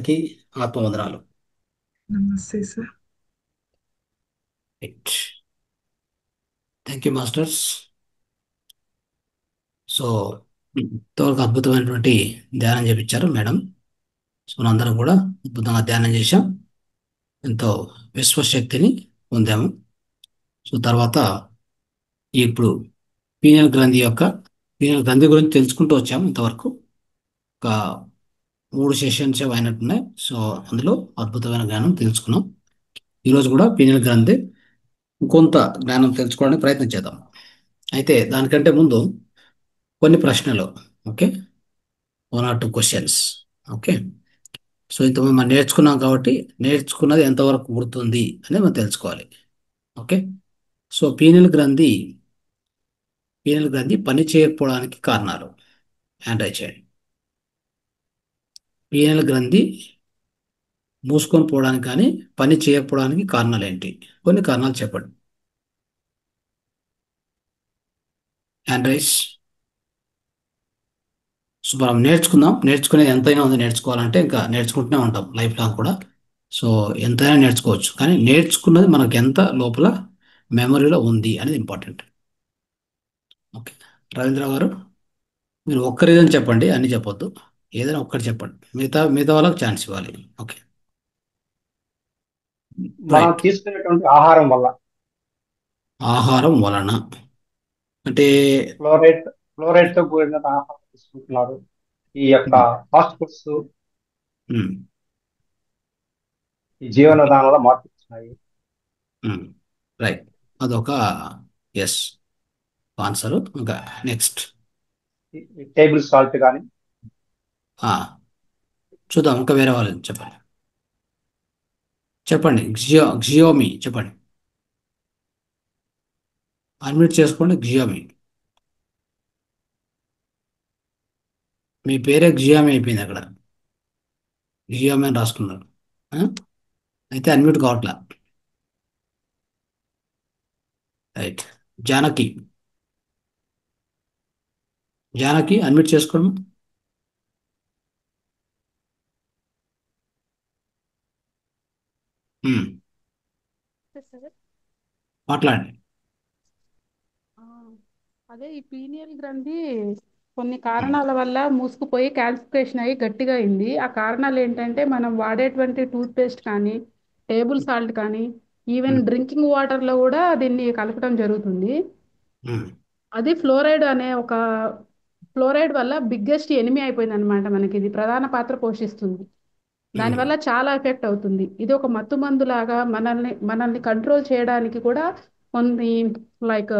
అందరికీ ఆత్మవందనాలు. నమస్తే sir. Right. Thank you masters. So ఇంతవరకు అద్భుతమైనటువంటి ధ్యానం చేపించారు మేడం. సో మనందరం కూడా అద్భుతంగా ధ్యానం చేశాం, ఎంతో విశ్వశక్తిని పొందాము. సో తర్వాత ఇప్పుడు పీనియల్ గ్రంథి యొక్క పీనియల్ గ్రంథి గురించి తెలుసుకుంటూ వచ్చాము. ఇంతవరకు ఒక 3 సెషన్స్ అయినట్టున్నాయి. సో అందులో అద్భుతమైన జ్ఞానం తెలుసుకున్నాం. ఈరోజు కూడా పీనియల్ గ్రంథి కొంత జ్ఞానం తెలుసుకోవడానికి ప్రయత్నం చేద్దాం. అయితే దానికంటే ముందు కొన్ని ప్రశ్నలు. Okay, 1 or 2 questions. Okay. So ఇంతకుముందు మనం నేర్చుకున్నాం కాబట్టి నేర్చుకున్నది ఎంతవరకు గుర్తుంది అనేది మనం తెలుసుకోవాలి. ఓకే. సో పీనియల్ గ్రంథి పని చేయకపోవడానికి కారణాలు హ్యాండ్ చేయండి. పీనియల్ గ్రంథి మూసుకొని పోవడానికి కానీ పని చేయకపోవడానికి కారణాలు ఏంటి? కొన్ని కారణాలు చెప్పండి. Hand raise. సో మనం నేర్చుకునేది ఎంతైనా ఉంది. నేర్చుకోవాలంటే ఇంకా నేర్చుకుంటూనే ఉంటాం లైఫ్ లాంగ్ కూడా. సో ఎంతైనా నేర్చుకోవచ్చు, కానీ నేర్చుకున్నది మనకు ఎంత లోపల మెమరీలో ఉంది అనేది ఇంపార్టెంట్. ఓకే. రవీంద్ర గారు, మీరు ఒక్క రీజన్ చెప్పండి, అన్ని చెప్పొద్దు. ఏదైనా ఒక్కటి చెప్పండి, మిగతా మిగతా వాళ్ళకి ఛాన్స్ ఇవ్వాలి. ఓకే. మనం రైట్. తీసుకునేటువంటి ఆహారం వల్ల ఆహారం వలన అంటే? ఫ్లోరైడ్ ఫ్లోరైడ్ తో కూడిన ఆహారం తీసుకుంటున్నారు. ఈ యొక్క ఉమ్, ఫాస్ట్ ఫుడ్స్ ఉమ్, ఈ జీవన ఓకే. విధానంలో మార్పు వచ్చినాయి. ఉమ్, రైట్. అదొక ఎస్ ఆన్సర్. ఇంకా నెక్స్ట్. ఈ టేబుల్ సాల్ట్ కానీ చూద్దాం, ఇంకా వేరే వాళ్ళు చెప్పండి. చెప్పండి. జియోమి చెప్పండి. అన్మ్యూట్ చేసుకోండి. జియోమి. మీ పేరే జియోమి అయిపోయింది అక్కడ. జియోమి అని రాసుకున్నారు. ఆ? అయితే అన్మ్యూట్ కావట్లా. రైట్. జానకి. జానకి అన్మ్యూట్ చేసుకోండి. ఉమ్, సార్. మాట్లాడండి. ఆ, అదే ఈ పీనియల్ గ్రంథి కొన్ని ఉమ్, కారణాల వల్ల మూసుకుపోయి క్యాల్సిఫికేషన్ అయ్యి గట్టిగా అయింది. ఆ కారణాలు ఏంటంటే మనం వాడేటువంటి టూత్ పేస్ట్ కానీ, టేబుల్ సాల్ట్ కానీ, ఈవెన్ ఉమ్, డ్రింకింగ్ వాటర్లో కూడా దీన్ని కలపడం జరుగుతుంది. ఉమ్, అది ఫ్లోరైడ్ వల్ల బిగ్గెస్ట్ ఎనిమి అయిపోయింది అనమాట. మనకి ఇది ప్రధాన పాత్ర పోషిస్తుంది. ఉమ్, దానివల్ల చాలా ఎఫెక్ట్ అవుతుంది. ఇది ఒక మత్తు మందు లాగా మనల్ని కంట్రోల్ చేయడానికి కూడా కొన్ని లైక్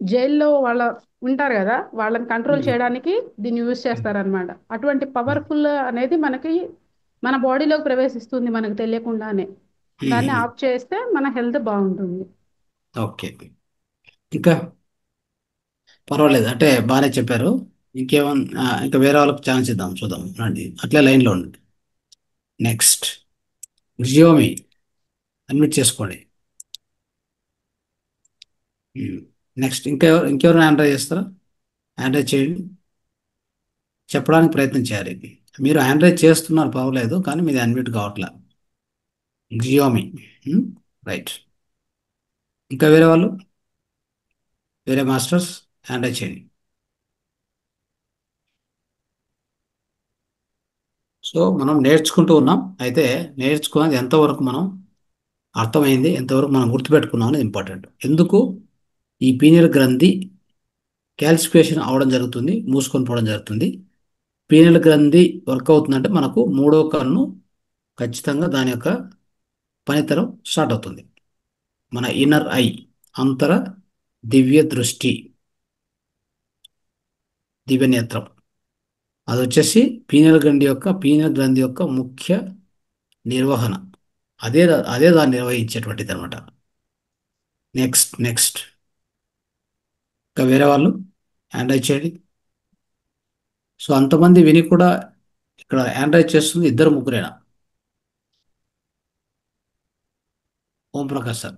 జైల్లో వాళ్ళ ఉంటారు కదా, వాళ్ళని కంట్రోల్ ఉమ్, చేయడానికి దీన్ని యూజ్ ఉమ్, చేస్తారనమాట. అటువంటి ఉమ్, పవర్ఫుల్ అనేది మనకి మన బాడీలోకి ప్రవేశిస్తుంది మనకు తెలియకుండానే. దాన్ని ఉమ్. ఆఫ్ చేస్తే మన హెల్త్ బాగుంటుంది. ఓకే. ఇంకా పర్వాలేదు, అంటే బాగానే చెప్పారు. ఇంకేమన్నా ఇంకా వేరే వాళ్ళకి ఛాన్స్ ఇద్దాం, చూద్దాం. రండి, అట్లే లైన్లో ఉండండి. నెక్స్ట్. జియోమి అడ్మిట్ చేసుకోండి. నెక్స్ట్. ఇంకెవరైనా హ్యాండ్ చేస్తారా? హ్యాండ్ చేయండి. చెప్పడానికి ప్రయత్నం చేయాలి. మీరు హ్యాండ్ చేస్తున్నారు, పర్వాలేదు, కానీ మీది అన్మ్యూట్ కావట్లా. జియోమి. రైట్. ఇంకా వేరే వాళ్ళు, వేరే మాస్టర్స్ హ్యాండ్ చేయండి. సో మనం నేర్చుకుంటూ ఉన్నాం. అయితే నేర్చుకున్నది ఎంతవరకు మనం అర్థమైంది, ఎంతవరకు మనం గుర్తుపెట్టుకున్నాం అనేది ఇంపార్టెంట్. ఎందుకు ఈ పీనియల్ గ్రంథి క్యాల్సిఫికేషన్ అవడం జరుగుతుంది, మూసుకొని పోవడం జరుగుతుంది? పీనియల్ గ్రంథి వర్క్ అవుతుందంటే మనకు మూడో కన్ను ఖచ్చితంగా దాని యొక్క పనితనం స్టార్ట్ అవుతుంది. మన ఇన్నర్ ఐ, అంతర దివ్య దృష్టి, దివ్య నేత్రం, అది వచ్చేసి పీనియల్ గ్రంథి యొక్క ముఖ్య నిర్వహణ. అదే అదే దాన్ని నిర్వహించేటువంటిది అనమాట. నెక్స్ట్. ఇంకా వేరే వాళ్ళు హ్యాండ్ రైజ్ చేయండి. సో అంతమంది విని కూడా ఇక్కడ హ్యాండ్ రైజ్ చేస్తుంది ఇద్దరు ముగ్గురేనా? Om Prakash sir.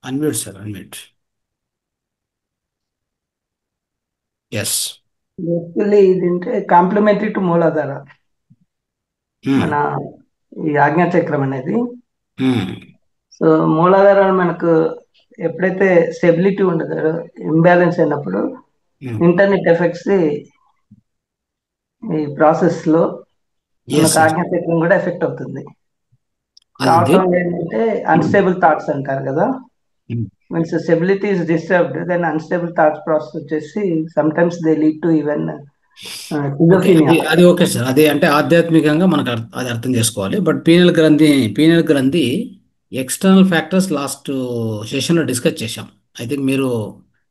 Unmute sir, unmute. Yes. Basically ఇది అంటే కాంప్లిమెంటరీ టు మూలాధార, మన ఈ ఆజ్ఞాచక్రం అనేది. సో మూలాధారాలు మనకు ఎప్పుడైతే స్టెబిలిటీ ఉండదో, ఇంబ్యాలెన్స్ అయినప్పుడు ఇంటర్నెట్ ఎఫెక్ట్స్ ఈ ప్రాసెస్ లో మనకు ఆజ్ఞాచక్రం కూడా ఎఫెక్ట్ అవుతుంది. కావటం ఏంటంటే అన్స్టేబుల్ థాట్స్ అంటారు కదా. Means stability is disturbed, then unstable thoughts process వచ్చేసి sometimes they lead to even అది ఓకే సార్. అది అంటే ఆధ్యాత్మికంగా మనకు అది అర్థం చేసుకోవాలి. బట్ పీనల్ గ్రంథి ఎక్స్టర్నల్ ఫ్యాక్టర్స్ లాస్ట్ సెషన్లో డిస్కస్ చేశాం. ఐ థింక్ మీరు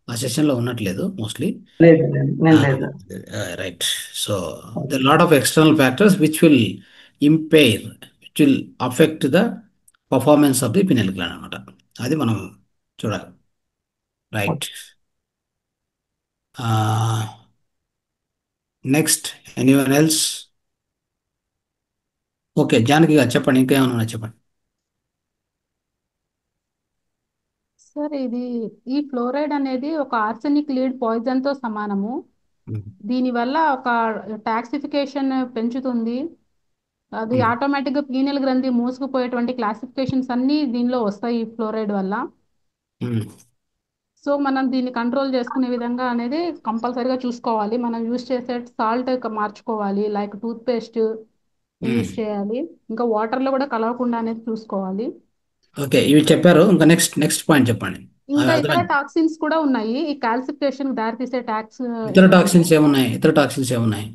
ఆ సెషన్లో ఉన్నట్లేదు మోస్ట్లీ. లేదు నేను లేదు. Right. So the lot of external factors which will impair, which will affect the performance of the pineal gland అనమాట. అది మనం చూడాలి. Right. Next anyone else? Okay, Janaki గారు చెప్పండి, ఇంకా ఏమన్నా చెప్పండి. సార్ ఈ ఫ్లోరైడ్ అనేది ఒక ఆర్సెనిక్ లీడ్ పాయిజన్ తో సమానము. దీనివల్ల ఒక టాక్సిఫికేషన్ పెంచుతుంది. అది ఆటోమేటిక్ గా పీనల్ గ్రంథి మూసుకుపోయేటువంటి క్లాసిఫికేషన్స్ అన్ని దీనిలో వస్తాయి ఈ ఫ్లోరైడ్ వల్ల. సో మనం దీన్ని కంట్రోల్ చేసుకునే విధంగా అనేది కంపల్సరీగా చూసుకోవాలి. మనం యూజ్ చేసే సాల్ట్ మార్చుకోవాలి, లైక్ టూత్ పేస్ట్ యూజ్ చేయాలి. ఇంకా వాటర్ లో కూడా కలవకుండా అనేది చూసుకోవాలి. ఓకే, ఇవి చెప్పారు. ఇంకా నెక్స్ట్ పాయింట్ చెప్పండి. ఇంకా ఇతర టాక్సిన్స్ కూడా ఉన్నాయి ఈ కాల్సిఫికేషన్ దారితీసే ఇతర టాక్సిన్స్ ఏమున్నాయి?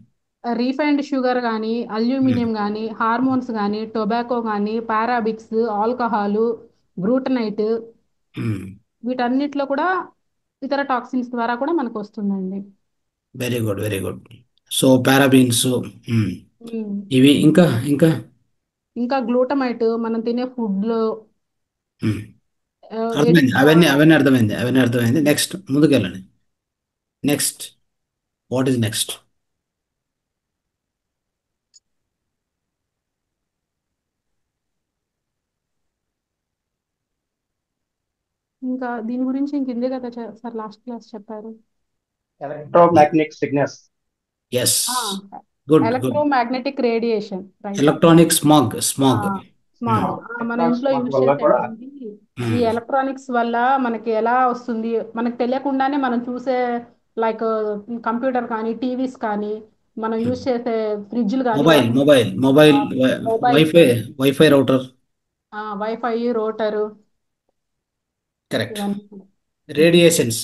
రీఫైండ్ షుగర్ కానీ, అల్యూమినియం కానీ, హార్మోన్స్ కానీ, టొబాకో కానీ, పారాబిక్స్, ఆల్కహాల్, గ్లూటనైట్, వీటన్నిటిలో కూడా ఇతర టాక్సిన్స్ ద్వారా కూడా మనకు వస్తుందండి. Very good, very good. So parabens ఇవి ఇంకా ఇంకా ఇంకా గ్లూటమైట్ మనం తినే ఫుడ్ లో అర్థమైంది. అవన్నీ అర్థమైంది. నెక్స్ట్ ముందుకెళ్ళండి. Next, what is next? ఇంకా దీని గురించి ఇంకిందే కదా సార్ లాస్ట్ క్లాస్ చెప్పారు. Electromagnetic signals. Yes, good. Electromagnetic radiation, electronic smog. మన ఇంట్లో యూజ్ చేసేటువంటి ఈ ఎలక్ట్రానిక్స్ వల్ల మనకి ఎలా వస్తుంది, మనకు తెలియకుండానే మనం చూసే లైక్ కంప్యూటర్ కానీ, టీవీస్ కానీ, మనం యూజ్ చేసే ఫ్రిడ్జ్లు కానీ, mobile wifi wifi router, correct. Radiations.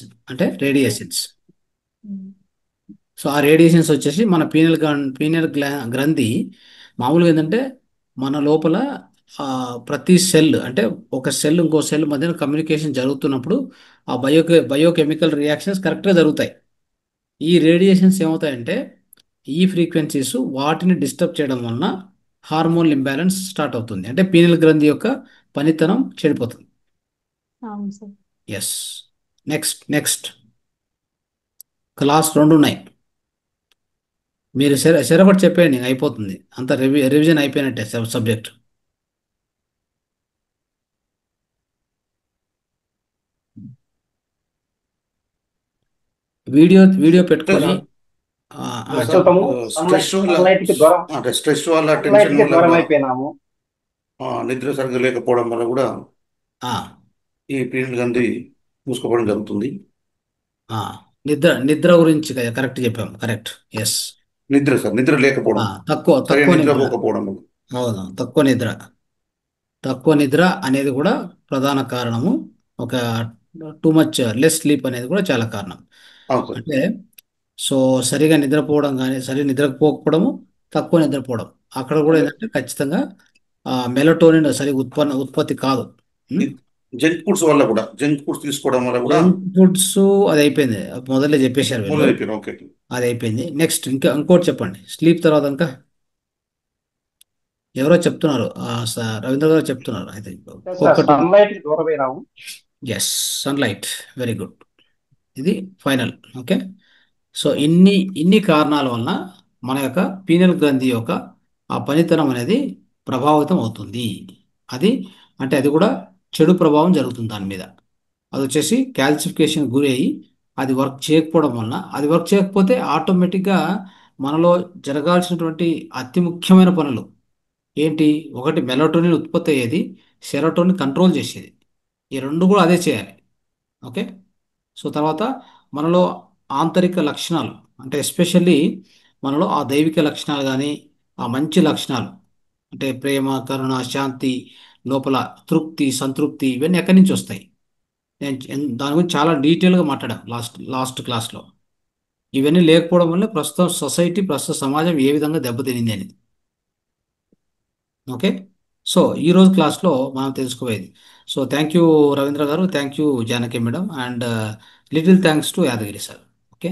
So ఆ రేడియేషన్స్ వచ్చేసి మన పీనల్ గ్రంథి మామూలుగా ఏంటంటే మన లోపల ప్రతి సెల్, అంటే ఒక సెల్ ఇంకో సెల్ మధ్యన కమ్యూనికేషన్ జరుగుతున్నప్పుడు ఆ బయోకెమికల్ రియాక్షన్స్ కరెక్ట్గా జరుగుతాయి. ఈ రేడియేషన్స్ ఏమవుతాయంటే ఈ ఫ్రీక్వెన్సీస్ వాటిని డిస్టర్బ్ చేయడం వలన హార్మోన్ ఇంబ్యాలెన్స్ స్టార్ట్ అవుతుంది. అంటే పీనల్ గ్రంథి యొక్క పనితనం చెడిపోతుంది. ఎస్. నెక్స్ట్ క్లాస్ 2 ఉన్నాయి. మీరు సెరబట్ చెప్పేయండి, అయిపోతుంది. అంత రివిజన్ అయిపోయినట్టే సబ్జెక్ట్. వీడియో పెట్టుకొని స్ట్రెస్ వల్ల, టెన్షన్ వల్ల, నిద్ర సరిగ్గా లేకపోవడం వల్ల కూడా ఈ పీనల్ గ్రంథి మూసుకుపోవడం జరుగుతుంది. నిద్ర గురించి కరెక్ట్ చెప్పాం. కరెక్ట్. ఎస్, నిద్ర లేకపోవడం, తక్కువ నిద్ర అనేది కూడా ప్రధాన కారణము. ఒక టూ మచ్ లెస్ స్లీప్ అనేది కూడా చాలా కారణం. అంటే సో సరిగా నిద్రపోవడం కానీ, సరిగా నిద్రపోకపోవడము, తక్కువ నిద్రపోవడం, అక్కడ కూడా ఏంటంటే ఖచ్చితంగా మెలటోనిన్ సరిగా ఉత్పత్తి కాదు. జంక్ ఫుడ్స్ తీసుకోవడం వల్ల కూడా. జంక్ ఫుడ్స్ అది అయిపోయింది, మొదలే చెప్పేశారు. అది అయిపోయింది. నెక్స్ట్ ఇంకోటి చెప్పండి. స్లీప్ తర్వాత ఇంకా ఎవరో చెప్తున్నారు, రవీంద్ర గారు చెప్తున్నారు. I think yes, sunlight. Very good. ఇది ఫైనల్. ఓకే. సో ఇన్ని కారణాల వలన మన యొక్క పీనల్ గ్రంథి యొక్క ఆ పనితనం అనేది ప్రభావితం అవుతుంది. అది కూడా చెడు ప్రభావం జరుగుతుంది దాని మీద. అది వచ్చేసి క్యాల్సిఫికేషన్ గురి అయ్యి అది వర్క్ చేయకపోవడం వలన, అది వర్క్ చేయకపోతే ఆటోమేటిక్గా మనలో జరగాల్సినటువంటి అతి ముఖ్యమైన పనులు ఏంటి? ఒకటి మెలటోనిన్ ఉత్పత్తి అయ్యేది, సెరోటోనిన్ కంట్రోల్ చేసేది. ఈ రెండు కూడా అదే చేయాలి. ఓకే. సో తర్వాత మనలో ఆంతరిక లక్షణాలు, అంటే ఎస్పెషల్లీ మనలో ఆ దైవిక లక్షణాలు కానీ, ఆ మంచి లక్షణాలు, అంటే ప్రేమ, కరుణ, శాంతి, లోపల తృప్తి, సంతృప్తి, ఇవన్నీ ఎక్కడి నుంచి వస్తాయి? నేను దాని గురించి చాలా డీటెయిల్గా మాట్లాడాను లాస్ట్ క్లాస్లో. ఇవన్నీ లేకపోవడం వల్ల ప్రస్తుతం సొసైటీ, ప్రస్తుత సమాజం ఏ విధంగా దెబ్బతినింది అనేది. ఓకే. సో ఈరోజు క్లాస్లో మనం తెలుసుకోవేది. సో థ్యాంక్ యూ రవీంద్ర గారు, thank you Janaki madam, and little thanks to Yadagiri sir. Okay.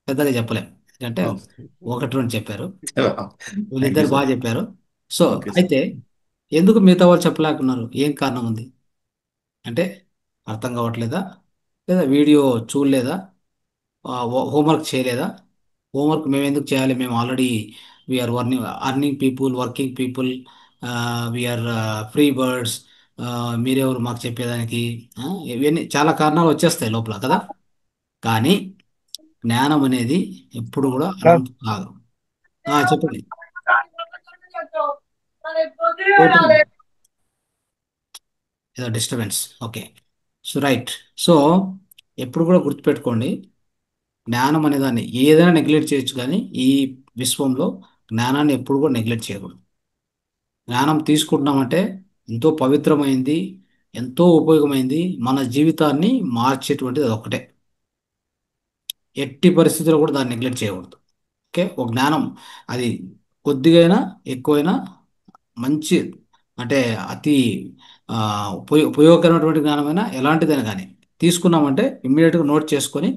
పెద్దగా చెప్పలేం, ఎందుకంటే ఒకటి రెండు చెప్పారు, వీళ్ళిద్దరు బాగా చెప్పారు. సో అయితే ఎందుకు మిగతా వాళ్ళు చెప్పలేకున్నారు? ఏం కారణం ఉంది అంటే అర్థం కావట్లేదా, లేదా వీడియో చూడలేదా, హోంవర్క్ చేయలేదా? హోంవర్క్ మేము ఎందుకు చేయాలి? మేము already we are earning people, working people, we are free birds, మీరెవరు మాకు చెప్పేదానికి? ఇవన్నీ చాలా కారణాలు వచ్చేస్తాయి లోపల కదా. కానీ జ్ఞానం అనేది ఎప్పుడు కూడా అనంతం కాదు. చెప్పండి. ఏదో disturbance. Okay. So right. So ఎప్పుడు కూడా గుర్తుపెట్టుకోండి, జ్ఞానం అనే దాన్ని ఏదైనా నెగ్లెక్ట్ చేయొచ్చు, కానీ ఈ విశ్వంలో జ్ఞానాన్ని ఎప్పుడు కూడా నెగ్లెక్ట్ చేయకూడదు. జ్ఞానం తీసుకుంటున్నామంటే ఎంతో పవిత్రమైంది, ఎంతో ఉపయోగమైంది, మన జీవితాన్ని మార్చేటువంటిది అది ఒకటే. ఎట్టి పరిస్థితుల్లో కూడా దాన్ని నెగ్లెక్ట్ చేయకూడదు. ఓకే. ఒక జ్ఞానం అది కొద్దిగైనా ఎక్కువైనా మంచి, అంటే అతి ఉపయోగకరమైనటువంటి జ్ఞానమైనా ఎలాంటిదైనా కానీ తీసుకున్నామంటే ఇమ్మీడియట్గా నోట్ చేసుకొని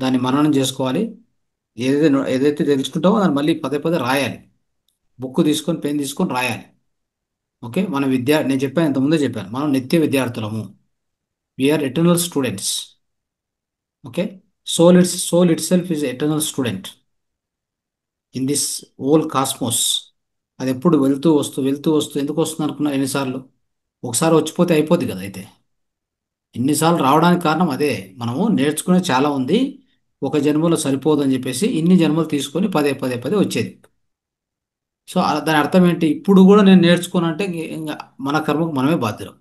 దాన్ని మననం చేసుకోవాలి. ఏదైతే తెలుసుకుంటామో దాన్ని మళ్ళీ పదే పదే రాయాలి. బుక్ తీసుకొని, పెన్ తీసుకొని రాయాలి. ఓకే. మన నేను చెప్పాను, ఇంతకుముందే చెప్పాను, మనం నిత్య విద్యార్థులము. We're eternal students. Okay. Soul itself is eternal student in this whole cosmos. అది ఎప్పుడు వెళ్తూ వస్తూ వెళ్తూ వస్తూ ఎందుకు వస్తుంది అనుకున్నా ఎన్నిసార్లు? ఒకసారి వచ్చిపోతే అయిపోద్ది కదా. అయితే ఎన్నిసార్లు రావడానికి కారణం అదే, మనము నేర్చుకునే చాలా ఉంది, ఒక జన్మలో సరిపోదు అని చెప్పేసి ఇన్ని జన్మలు తీసుకొని పదే పదే పదే వచ్చేది. సో దాని అర్థం ఏంటి? ఇప్పుడు కూడా నేను నేర్చుకోనంటే ఇంకా మన కర్మకు మనమే బాధ్యులం.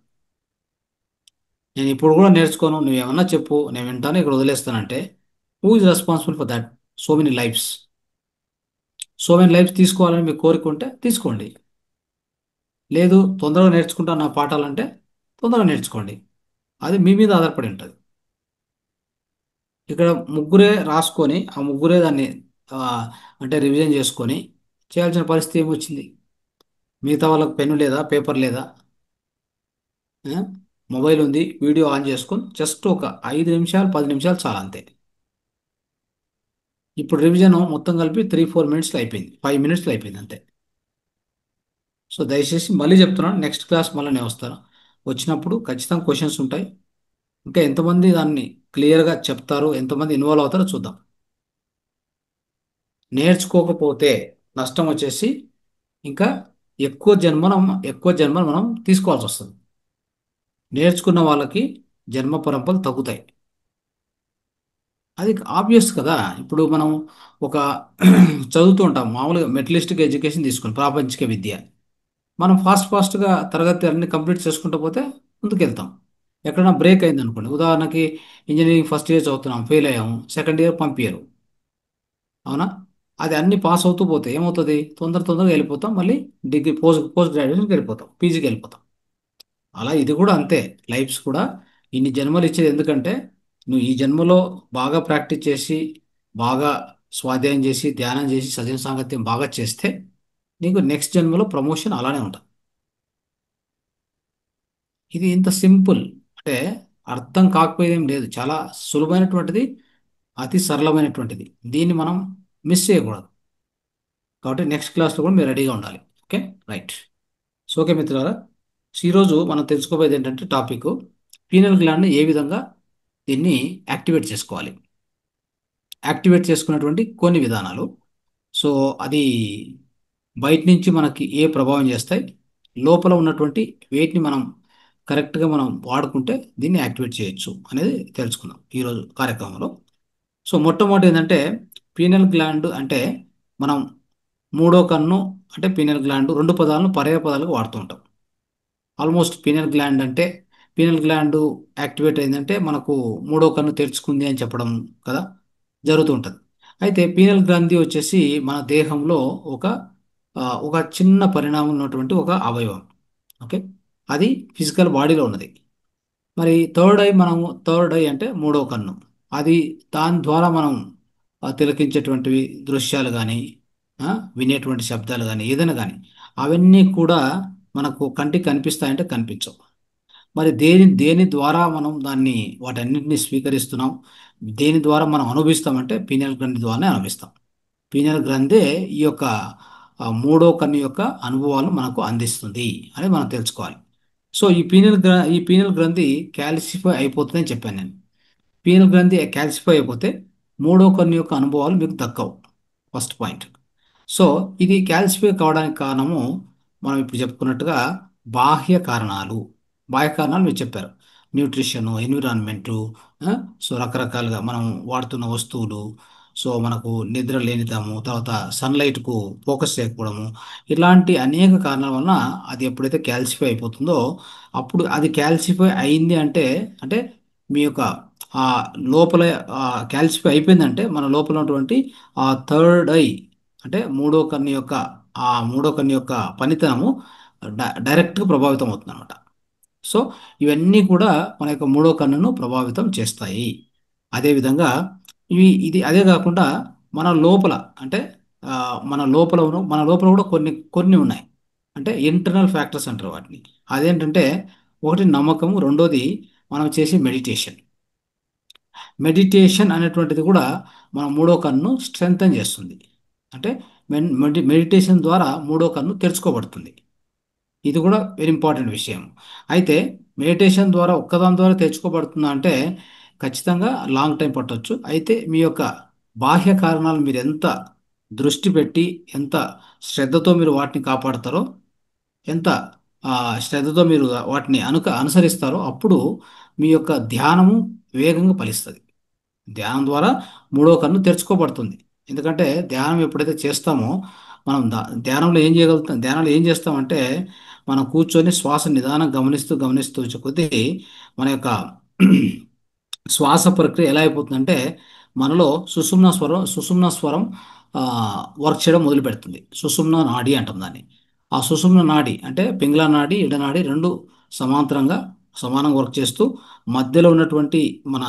నేను ఇప్పుడు కూడా నేర్చుకోను, నువ్వేమన్నా చెప్పు, నేను వింటాను, ఇక్కడ వదిలేస్తానంటే who is responsible for that? So many lifes. So many lifes తీసుకోవాలని మీకు కోరిక ఉంటే తీసుకోండి. లేదు తొందరగా నేర్చుకుంటాను నా పాఠాలంటే తొందరగా నేర్చుకోండి. అది మీ మీద ఆధారపడి ఉంటుంది. ఇక్కడ ముగ్గురే రాసుకొని, ఆ ముగ్గురే దాన్ని ఆ, అంటే రివిజన్ చేసుకొని చేయాల్సిన పరిస్థితి ఏమొచ్చింది? మిగతా వాళ్ళకి పెన్ను లేదా, పేపర్ లేదా, మొబైల్ ఉంది, వీడియో ఆన్ చేసుకొని జస్ట్ ఒక 5 నిమిషాలు 10 నిమిషాలు చాలా, అంతే. ఇప్పుడు రివిజన్ మొత్తం కలిపి 3-4 మినిట్స్లో అయిపోయింది, 5 మినిట్స్లో అయిపోయింది, అంతే. సో దయచేసి మళ్ళీ చెప్తున్నాను, నెక్స్ట్ క్లాస్ మళ్ళీ నేను వస్తాను. వచ్చినప్పుడు ఖచ్చితంగా క్వశ్చన్స్ ఉంటాయి. ఇంకా ఎంతమంది దాన్ని క్లియర్గా చెప్తారు, ఎంతమంది ఇన్వాల్వ్ అవుతారో చూద్దాం. నేర్చుకోకపోతే నష్టం వచ్చేసి ఇంకా ఎక్కువ జన్మలు మనం తీసుకోవాల్సి వస్తుంది. నేర్చుకున్న వాళ్ళకి జన్మ పరంపరలు తగ్గుతాయి. అది ఆబ్వియస్ కదా. ఇప్పుడు మనం ఒక చదువుతూ ఉంటాం మామూలుగా, మెటలిస్టిక్ ఎడ్యుకేషన్ తీసుకుని ప్రాపంచిక విద్య, మనం ఫాస్ట్గా తరగతి అన్ని కంప్లీట్ చేసుకుంటూ పోతే ముందుకెళ్తాం. ఎక్కడైనా బ్రేక్ అయింది అనుకోండి, ఉదాహరణకి ఇంజనీరింగ్ ఫస్ట్ ఇయర్ చదువుతున్నాం, ఫెయిల్ అయ్యాము, సెకండ్ ఇయర్ పంపించారు, అవునా? అది అన్ని పాస్ అవుతూ పోతే ఏమవుతుంది? తొందరగా వెళ్ళిపోతాం, మళ్ళీ డిగ్రీ పోస్ట్ గ్రాడ్యుయేషన్కి వెళ్ళిపోతాం, పీజీకి వెళ్ళిపోతాం. అలా ఇది కూడా అంతే. లైఫ్స్ కూడా ఇన్ని జన్మలు ఇచ్చేది ఎందుకంటే నువ్వు ఈ జన్మలో బాగా ప్రాక్టీస్ చేసి, బాగా స్వాధ్యాయం చేసి, ధ్యానం చేసి, సజన సాంగత్యం బాగా చేస్తే నీకు నెక్స్ట్ జన్మలో ప్రమోషన్ అలానే ఉంటుంది. ఇది ఇంత సింపుల్, అంటే అర్థం కాకపోయేదేం లేదు, చాలా సులభమైనటువంటిది, అతి సరళమైనటువంటిది. దీన్ని మనం మిస్ చేయకూడదు. కాబట్టి నెక్స్ట్ క్లాస్లో కూడా మీరు రెడీగా ఉండాలి. ఓకే. రైట్. సో ఓకే మిత్రులారా, ఈరోజు మనం తెలుసుకోబోయేది ఏంటంటే టాపిక్ పీనల్ గ్లాండ్ని ఏ విధంగా దీన్ని యాక్టివేట్ చేసుకోవాలి, యాక్టివేట్ చేసుకున్నటువంటి కొన్ని విధానాలు. సో అది బయట నుంచి మనకి ఏ ప్రభావం చేస్తాయి, లోపల ఉన్నటువంటి వేటిని మనం కరెక్ట్గా మనం వాడుకుంటే దీన్ని యాక్టివేట్ చేయొచ్చు అనేది తెలుసుకుందాం ఈరోజు కార్యక్రమంలో. సో మొట్టమొదటి ఏంటంటే పీనల్ గ్లాండ్ అంటే మనం మూడో కన్ను అంటే పీనల్ గ్లాండ్, రెండు పదాలను పర్యాయ పదాలుగా వాడుతూ ఉంటాం. ఆల్మోస్ట్ పీనల్ గ్లాండ్ అంటే పీనల్ గ్లాండ్ యాక్టివేట్ అయిందంటే మనకు మూడో కన్ను తెరుచుకుంది అని చెప్పడం కదా జరుగుతూ ఉంటుంది. అయితే పీనల్ గ్రంథి వచ్చేసి మన దేహంలో ఒక ఒక చిన్న పరిణామం ఉన్నటువంటి ఒక అవయవం. ఓకే, అది ఫిజికల్ బాడీలో ఉన్నది. మరి థర్డ్ ఐ అంటే మూడో కన్ను. అది దాని ద్వారా మనం తిలకించేటువంటివి దృశ్యాలు కానీ వినేటువంటి శబ్దాలు కానీ ఏదైనా కానీ అవన్నీ కూడా మనకు కంటికి కనిపిస్తాయంటే కనిపించవు. మరి దేని దేని ద్వారా మనం దాన్ని వాటన్నిటిని స్వీకరిస్తున్నాం, దేని ద్వారా మనం అనుభవిస్తామంటే పీనియల్ గ్రంథి ద్వారానే అనుభవిస్తాం. పీనియల్ గ్రంథే ఈ యొక్క మూడో కన్ను యొక్క అనుభవాలను మనకు అందిస్తుంది అని మనం తెలుసుకోవాలి. సో ఈ పీనియల్ గ్రంథి క్యాల్సిఫై అయిపోతుందని చెప్పాను నేను. పీనియల్ గ్రంథి క్యాల్సిఫై అయిపోతే మూడో కన్ను యొక్క అనుభవాలు మీకు దక్కవు. First point. సో ఇది క్యాల్సిఫై కావడానికి కారణము మనం ఇప్పుడు చెప్పుకున్నట్టుగా బాహ్య కారణాలు. బాహ్య కారణాలు మీరు చెప్పారు, న్యూట్రిషను, ఎన్విరాన్మెంటు, సో రకరకాలుగా మనం వాడుతున్న వస్తువులు, సో మనకు నిద్ర లేనిదము, తర్వాత సన్లైట్కు ఫోకస్ చేయకపోవడము, ఇలాంటి అనేక కారణాల వలన అది ఎప్పుడైతే క్యాల్సిఫై అయిపోతుందో అప్పుడు అది క్యాల్సిఫై అయింది అంటే అంటే మీ యొక్క ఆ లోపల క్యాల్సిఫై అయిపోయిందంటే మన లోపల ఉన్నటువంటి ఆ థర్డ్ ఐ అంటే మూడో కన్ను యొక్క పనితనము డైరెక్ట్గా ప్రభావితం అవుతుంది అనమాట. సో ఇవన్నీ కూడా మన యొక్క మూడో కన్నును ప్రభావితం చేస్తాయి. అదేవిధంగా అదే కాకుండా మన లోపల అంటే మన లోపల కూడా కొన్ని కొన్ని ఉన్నాయి. అంటే ఇంటర్నల్ ఫ్యాక్టర్స్ అంటారు వాటిని. అదేంటంటే ఒకటి నమ్మకము, రెండోది మనం చేసే మెడిటేషన్. మెడిటేషన్ అనేటువంటిది కూడా మన మూడో కన్ను స్ట్రెంగ్తన్ చేస్తుంది. అంటే మెడిటేషన్ ద్వారా మూడో కన్ను తెరుచుకోబడుతుంది. ఇది కూడా వెరీ ఇంపార్టెంట్ విషయం. అయితే మెడిటేషన్ ద్వారా ఒక్కదాని ద్వారా తెచ్చుకోబడుతుందా అంటే ఖచ్చితంగా లాంగ్ టైం పట్టవచ్చు. అయితే మీ యొక్క బాహ్య కారణాలు మీరు ఎంత దృష్టి పెట్టి ఎంత శ్రద్ధతో మీరు వాటిని కాపాడతారో, ఎంత శ్రద్ధతో మీరు వాటిని అనుసరిస్తారో అప్పుడు మీ యొక్క ధ్యానము వేగంగా ఫలిస్తుంది. ధ్యానం ద్వారా మూడో కన్ను తెరుచుకోబడుతుంది. ఎందుకంటే ధ్యానం ఎప్పుడైతే చేస్తామో మనం ధ్యానంలో ఏం చేస్తామంటే మనం కూర్చొని శ్వాస నిదానం గమనిస్తూ గమనిస్తూ వచ్చే కొద్దీ మన యొక్క శ్వాస ప్రక్రియ ఎలా అయిపోతుందంటే మనలో సుషుమ్న స్వరం వర్క్ చేయడం మొదలు పెడుతుంది. సుషుమ్న నాడి అంటాం దాన్ని. ఆ సుషుమ్న నాడి అంటే పింగళ నాడి, ఇడనాడి రెండు సమానంగా వర్క్ చేస్తూ మధ్యలో ఉన్నటువంటి మన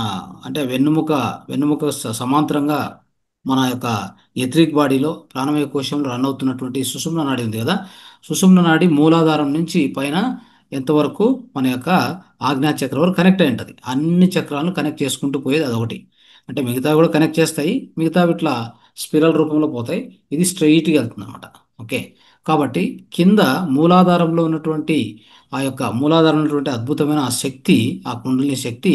అంటే వెన్నుముక సమాంతరంగా మన యొక్క ఎథ్రిక్ బాడీలో ప్రాణమయ కోశంలో రన్ అవుతున్నటువంటి సుషుమ్న నాడి ఉంది కదా, సుషుమ్న నాడి మూలాధారం నుంచి పైన ఎంతవరకు మన యొక్క ఆజ్ఞా చక్రం వరకు కనెక్ట్ అయి ఉంటుంది. అన్ని చక్రాలను కనెక్ట్ చేసుకుంటూ పోయేది అదొకటి. అంటే మిగతా కూడా కనెక్ట్ చేస్తాయి, మిగతా ఇట్లా స్పిరల్ రూపంలో పోతాయి, ఇది స్ట్రైట్గా వెళ్తుంది అనమాట. ఓకే, కాబట్టి కింద మూలాధారంలో ఉన్నటువంటి అద్భుతమైన ఆ శక్తి, ఆ కుండలిని శక్తి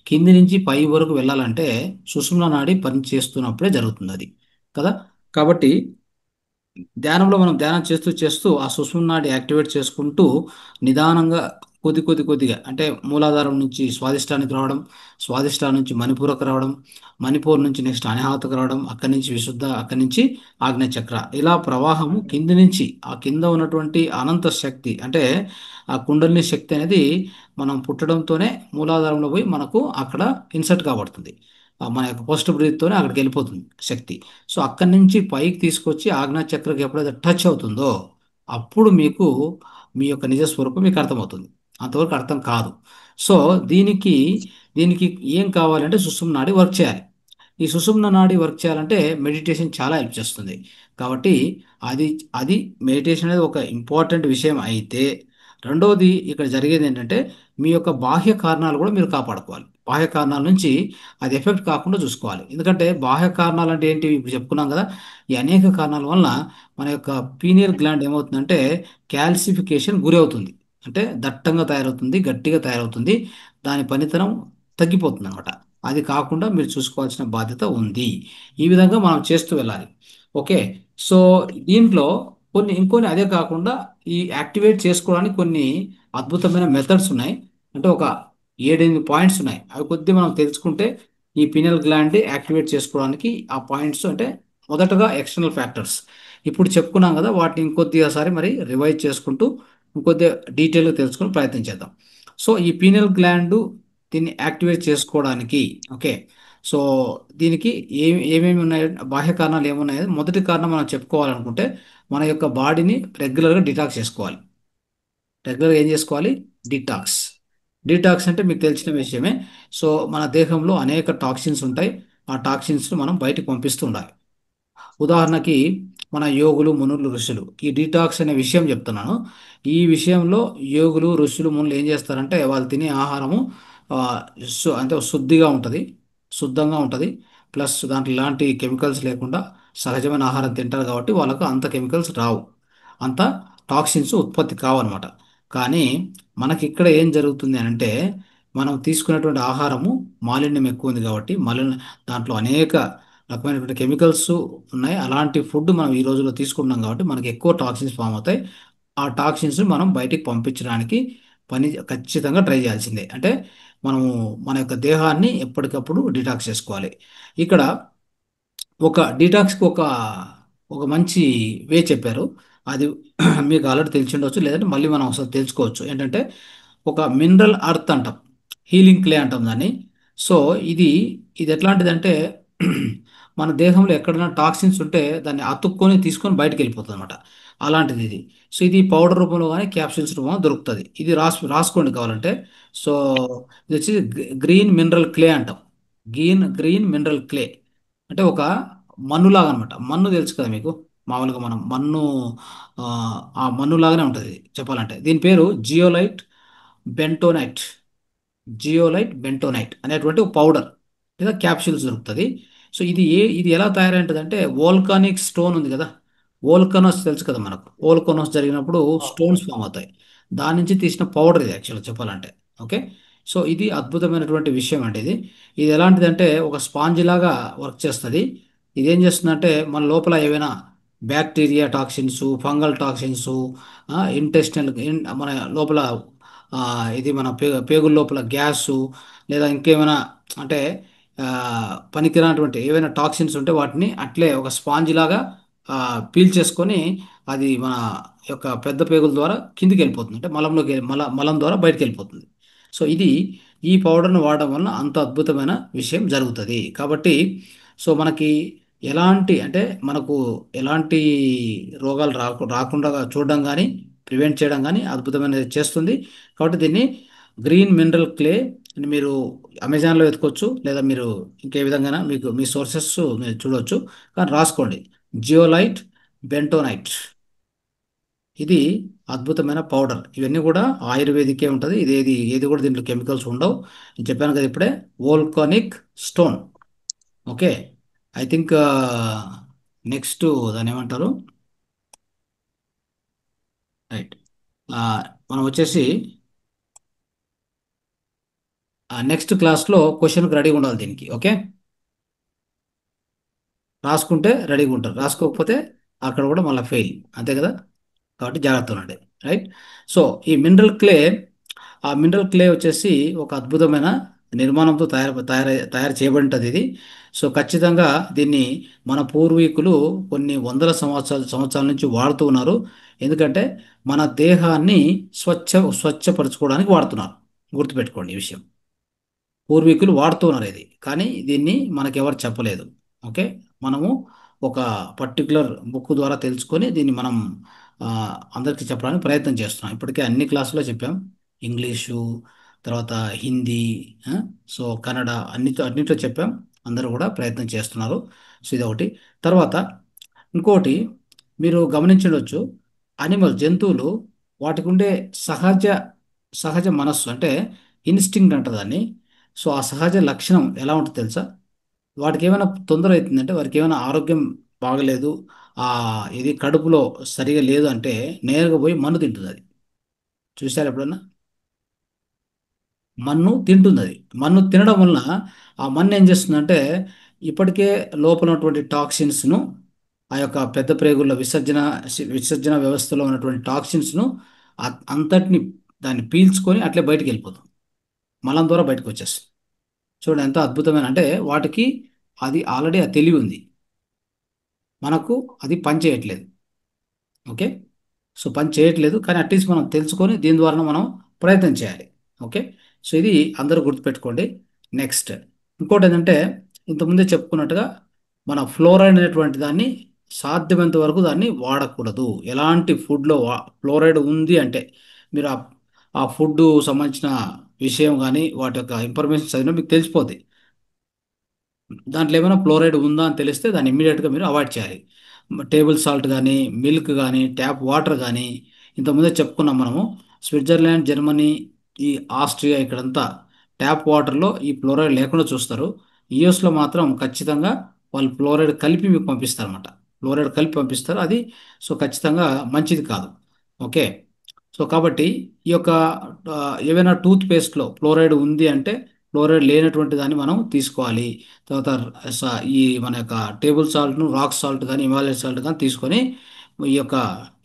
కింది నుంచి పై వరకు వెళ్ళాలంటే సుషుమ్న నాడి పని చేస్తున్నప్పుడే జరుగుతుంది అది కదా. కాబట్టి మనం ధ్యానం చేస్తూ చేస్తూ ఆ సుషుమ్న నాడి యాక్టివేట్ చేసుకుంటూ నిదానంగా కొద్దిగా అంటే మూలాధారం నుంచి స్వాదిష్టానికి రావడం, స్వాదిష్టానం నుంచి మణిపూరకు రావడం, మణిపూర్ నుంచి నెక్స్ట్ అనాహతకు రావడం, అక్కడి నుంచి ఆగ్నేయ చక్ర, ఇలా ప్రవాహము కింది నుంచి ఆ కింద ఉన్నటువంటి అనంత శక్తి అంటే ఆ కుండలిని శక్తి అనేది మనం పుట్టడంతోనే మూలాధారంలో పోయి మనకు అక్కడ ఇన్సర్ట్ కాబడుతుంది. మన యొక్క ఫస్ట్ బ్రీత్తోనే అక్కడికి వెళ్ళిపోతుంది శక్తి. సో అక్కడి నుంచి పైకి తీసుకొచ్చి ఆజ్ఞా చక్రకి ఎప్పుడైతే టచ్ అవుతుందో అప్పుడు మీకు మీ యొక్క నిజస్వరూపం మీకు అర్థమవుతుంది. అంతవరకు అర్థం కాదు. సో దీనికి ఏం కావాలంటే సుషుమ్న నాడి వర్క్ చేయాలి. ఈ సుషుమ్న నాడి వర్క్ చేయాలంటే మెడిటేషన్ చాలా హెల్ప్ చేస్తుంది. కాబట్టి అది అది మెడిటేషన్ అనేది ఒక ఇంపార్టెంట్ విషయం. అయితే రెండవది ఇక్కడ జరిగేది ఏంటంటే మీ యొక్క బాహ్య కారణాలు కూడా మీరు కాపాడుకోవాలి. బాహ్య కారణాల నుంచి అది ఎఫెక్ట్ కాకుండా చూసుకోవాలి. ఎందుకంటే బాహ్య కారణాలు అంటే ఏంటి ఇప్పుడు చెప్పుకున్నాం కదా, ఈ అనేక కారణాల వలన మన యొక్క పీనియల్ గ్లాండ్ ఏమవుతుందంటే క్యాల్సిఫికేషన్ గురి అవుతుంది. అంటే దట్టంగా తయారవుతుంది, గట్టిగా తయారవుతుంది, దాని పనితనం తగ్గిపోతుంది అనమాట. అది కాకుండా మీరు చూసుకోవాల్సిన బాధ్యత ఉంది. ఈ విధంగా మనం చేస్తూ వెళ్ళాలి. ఓకే, సో దీంట్లో ఇంకొన్ని అదే కాకుండా ఈ యాక్టివేట్ చేసుకోవడానికి కొన్ని అద్భుతమైన మెథడ్స్ ఉన్నాయి. అంటే ఒక 7-8 పాయింట్స్ ఉన్నాయి. అవి కొద్దిగా మనం తెలుసుకుంటే ఈ పీనల్ గ్లాండ్ యాక్టివేట్ చేసుకోవడానికి ఆ పాయింట్స్ అంటే మొదటగా ఎక్స్టర్నల్ ఫ్యాక్టర్స్ ఇప్పుడు చెప్పుకున్నాం కదా, వాటిని ఇంకొద్దిగాసారి మరి రివైజ్ చేసుకుంటూ ఇంకొద్దిగా డీటెయిల్గా తెలుసుకుని ప్రయత్నం చేద్దాం. సో ఈ పీనల్ గ్లాండ్ దీన్ని యాక్టివేట్ చేసుకోవడానికి, ఓకే, సో దీనికి ఏమేమి ఉన్నాయి, బాహ్య కారణాలు ఏమున్నాయి? మొదటి కారణం మనం చెప్పుకోవాలనుకుంటే మన యొక్క బాడీని రెగ్యులర్గా డిటాక్స్ చేసుకోవాలి. రెగ్యులర్గా ఏం చేసుకోవాలి? డిటాక్స్. డిటాక్స్ అంటే మీకు తెలిసిన విషయమే. సో మన దేహంలో అనేక టాక్సిన్స్ ఉంటాయి. ఆ టాక్సిన్స్ మనం బయటకు పంపిస్తూ ఉండాలి. ఉదాహరణకి మన యోగులు, మునులు, ఋషులు ఈ డీటాక్స్ అనే విషయం చెప్తున్నాను. ఈ విషయంలో యోగులు, ఋషులు, మునులు ఏం చేస్తారంటే వాళ్ళు తినే ఆహారము ఆ, అంటే శుద్ధిగా ఉంటుంది, శుద్ధంగా ఉంటుంది. ప్లస్ దాంట్లో ఎలాంటి కెమికల్స్ లేకుండా సహజమైన ఆహారం తింటారు కాబట్టి వాళ్ళకు అంత కెమికల్స్ రావు, అంత టాక్సిన్స్ ఉత్పత్తి కావన్నమాట. కానీ మనకి ఇక్కడ ఏం జరుగుతుంది అని అంటే మనం తీసుకునేటువంటి ఆహారము మాలిన్యం ఎక్కువ ఉంది కాబట్టి దాంట్లో అనేక రకమైనటువంటి కెమికల్స్ ఉన్నాయి. అలాంటి ఫుడ్ మనం ఈ రోజుల్లో తీసుకుంటున్నాం కాబట్టి మనకి ఎక్కువ టాక్సిన్స్ ఫామ్ అవుతాయి. ఆ టాక్సిన్స్ మనం బయటికి పంపించడానికి ఖచ్చితంగా ట్రై చేయాల్సిందే. అంటే మనము మన యొక్క దేహాన్ని ఎప్పటికప్పుడు డిటాక్స్ చేసుకోవాలి. ఇక్కడ ఒక డీటాక్స్కి ఒక ఒక మంచి వే చెప్పారు. అది మీకు ఆల్రెడీ తెలిసి ఉండొచ్చు, లేదంటే మళ్ళీ మనం ఒకసారి తెలుసుకోవచ్చు. ఏంటంటే ఒక మినరల్ అర్త్ అంటాం, హీలింగ్ క్లే అంటాం దాన్ని. సో ఇది ఇది ఎట్లాంటిదంటే మన దేహంలో ఎక్కడైనా టాక్సిన్స్ ఉంటే దాన్ని అతుక్కొని తీసుకొని బయటకు వెళ్ళిపోతుంది అనమాట. అలాంటిది ఇది. సో ఇది పౌడర్ రూపంలో కానీ క్యాప్సూల్స్ రూపంలో దొరుకుతుంది. ఇది రాసుకోండి కావాలంటే. సో ఇది వచ్చి గ్రీన్ మినరల్ క్లే అంటాం. గ్రీన్ మినరల్ క్లే అంటే ఒక మన్నులాగా అనమాట. మన్ను తెలుసు కదా మీకు, మామూలుగా మనం మన్ను, ఆ ఆ మన్నులాగానే ఉంటుంది చెప్పాలంటే. దీని పేరు బెంటోనైట్ జియోలైట్ బెంటోనైట్ అనేటువంటి ఒక పౌడర్ లేదా క్యాప్సూల్స్ దొరుకుతుంది. సో ఇది ఎలా తయారైంటుంది అంటే వోల్కానిక్ స్టోన్ ఉంది కదా, వోల్కనోస్ తెలుసు కదా మనకు, వోల్కనోస్ జరిగినప్పుడు స్టోన్స్ ఫామ్ అవుతాయి. దాని నుంచి తీసిన పౌడర్ ఇది యాక్చువల్గా చెప్పాలంటే. ఓకే, సో ఇది అద్భుతమైనటువంటి విషయం అండి. ఇది ఎలాంటిదంటే ఒక స్పాంజ్ లాగా వర్క్ చేస్తుంది. ఇది ఏం చేస్తుందంటే మన లోపల ఏవైనా bacteria toxins, fungal toxins, intestinal, మన లోపల ఆ, ఇది మన పేగుల లోపల గ్యాసు లేదా ఇంకేమైనా అంటే ఆ, పనికిరానటువంటి ఏవైనా టాక్సిన్స్ ఉంటే వాటిని అట్లే ఒక స్పాంజ్ లాగా పీల్చేసుకొని అది మన యొక్క పెద్ద పేగుల ద్వారా కిందికి వెళ్ళిపోతుంది, అంటే మలం ద్వారా బయటకు వెళ్ళిపోతుంది. సో ఈ పౌడర్ను వాడడం వలన అంత అద్భుతమైన విషయం జరుగుతుంది. కాబట్టి సో మనకి మనకు ఎలాంటి రోగాలు రాకుండా చూడడం కానీ ప్రివెంట్ చేయడం కానీ అద్భుతమైనది చేస్తుంది. కాబట్టి దీన్ని గ్రీన్ మినరల్ క్లే అని మీరు అమెజాన్లో వెతుకోవచ్చు, లేదా మీరు ఇంకే విధంగా మీకు మీ సోర్సెస్ మీరు చూడవచ్చు. కానీ రాసుకోండి, జియోలైట్ బెంటోనైట్. ఇది అద్భుతమైన పౌడర్. ఇవన్నీ కూడా ఆయుర్వేదికే ఉంటుంది. ఏది కూడా దీంట్లో కెమికల్స్ ఉండవు. నేను చెప్పాను కదా ఇప్పుడే, volcanic stone. Okay, I think next దాన్ని ఏమంటారు, రైట్, మనం వచ్చేసి నెక్స్ట్ క్లాస్లో క్వశ్చన్కి రెడీగా ఉండాలి దీనికి. ఓకే, రాసుకుంటే రెడీగా ఉంటారు, రాసుకోకపోతే అక్కడ కూడా మళ్ళీ ఫెయిల్, అంతే కదా. కాబట్టి జాగ్రత్త ఉండండి. రైట్. సో ఆ మినరల్ క్లే వచ్చేసి ఒక అద్భుతమైన నిర్మాణంతో తయారు చేయబడింటుంది ఇది. సో ఖచ్చితంగా దీన్ని మన పూర్వీకులు కొన్ని వందల సంవత్సరాల నుంచి వాడుతూ ఉన్నారు. ఎందుకంటే మన దేహాన్ని స్వచ్ఛపరచుకోవడానికి వాడుతున్నారు. గుర్తుపెట్టుకోండి ఈ విషయం. పూర్వీకులు వాడుతూ ఉన్నారు ఇది, కానీ దీన్ని మనకెవరు చెప్పలేదు. ఓకే, మనము ఒక పర్టికులర్ బుక్ ద్వారా తెలుసుకొని దీన్ని మనం ఆ, అందరికీ చెప్పడానికి ప్రయత్నం చేస్తున్నాం. ఇప్పటికే అన్ని క్లాసులో చెప్పాం, ఇంగ్లీషు, తర్వాత హిందీ, ఆ, సో కన్నడ, అన్నిట్లో చెప్పాం. అందరూ కూడా ప్రయత్నం చేస్తున్నారు. సో ఇది ఒకటి. తర్వాత ఇంకోటి మీరు గమనించవచ్చు, జంతువులు వాటికి ఉండే సహజ సహజ మనస్సు అంటే ఇన్స్టింక్ట్ అంటారు దాన్ని. సో ఆ సహజ లక్షణం ఎలా ఉంటుందో తెలుసా? వాటికి ఏమైనా తొందర అవుతుందంటే, వారికి ఏమైనా ఆరోగ్యం బాగలేదు, ఆ ఇది కడుపులో సరిగా లేదు అంటే నేరుగా పోయి మన్ను తింటుంది అది. చూసారు ఎప్పుడన్నా? మన్ను తింటుంది అది. మన్ను తినడం వలన ఆ మన్ను ఏం చేస్తుందంటే ఇప్పటికే లోపల ఉన్నటువంటి టాక్సిన్స్ను, ఆ యొక్క పెద్ద ప్రేగుల్లో విసర్జన వ్యవస్థలో ఉన్నటువంటి టాక్సిన్స్ను అంతటిని దాన్ని పీల్చుకొని అట్లే బయటికి వెళ్ళిపోతుంది, మలం ద్వారా బయటకు వచ్చేస్తుంది. చూడండి ఎంత అద్భుతమైన, అంటే వాటికి అది ఆల్రెడీ ఆ తెలివి ఉంది, మనకు అది పని చేయట్లేదు. ఓకే, సో పని చేయట్లేదు, కానీ అట్లీస్ట్ మనం తెలుసుకొని దీని ద్వారా మనం ప్రయత్నం చేయాలి. ఓకే, సో ఇది అందరూ గుర్తుపెట్టుకోండి. నెక్స్ట్ ఇంకోటి ఏంటంటే, ఇంతకుముందే చెప్పుకున్నట్టుగా మన ఫ్లోరైడ్ అనేటువంటి దాన్ని సాధ్యమైనంత వరకు దాన్ని వాడకూడదు. ఎలాంటి ఫుడ్లో ఫ్లోరైడ్ ఉంది అంటే మీరు ఆ ఫుడ్ సంబంధించిన విషయం కానీ వాటి యొక్క ఇన్ఫర్మేషన్ చదివినా మీకు తెలిసిపోద్ది. దాంట్లో ఏమైనా ఫ్లోరైడ్ ఉందా అని తెలిస్తే దాన్ని ఇమ్మీడియట్గా మీరు అవాయిడ్ చేయాలి. టేబుల్ సాల్ట్ కానీ, మిల్క్ కానీ, ట్యాప్ వాటర్ కానీ, ఇంతకుముందే చెప్పుకున్నాం మనము, స్విట్జర్లాండ్, జర్మనీ, ఈ ఆస్ట్రియా ఇక్కడంతా ట్యాప్ వాటర్లో ఈ ఫ్లోరైడ్ లేకుండా చూస్తారు. యూఎస్లో మాత్రం ఖచ్చితంగా వాళ్ళు ఫ్లోరైడ్ కలిపి మీకు పంపిస్తారు అనమాట. ఫ్లోరైడ్ కలిపి పంపిస్తారు అది. సో ఖచ్చితంగా మంచిది కాదు. ఓకే, సో కాబట్టి ఈ యొక్క ఆ, ఏవైనా టూత్ పేస్ట్లో ఫ్లోరైడ్ ఉంది అంటే ఫ్లోరైడ్ లేనటువంటి దాన్ని మనం తీసుకోవాలి. తర్వాత ఈ మన యొక్క టేబుల్ సాల్ట్ను, రాక్ సాల్ట్ కానీ, హిమాలయ సాల్ట్ కానీ తీసుకొని ఈ యొక్క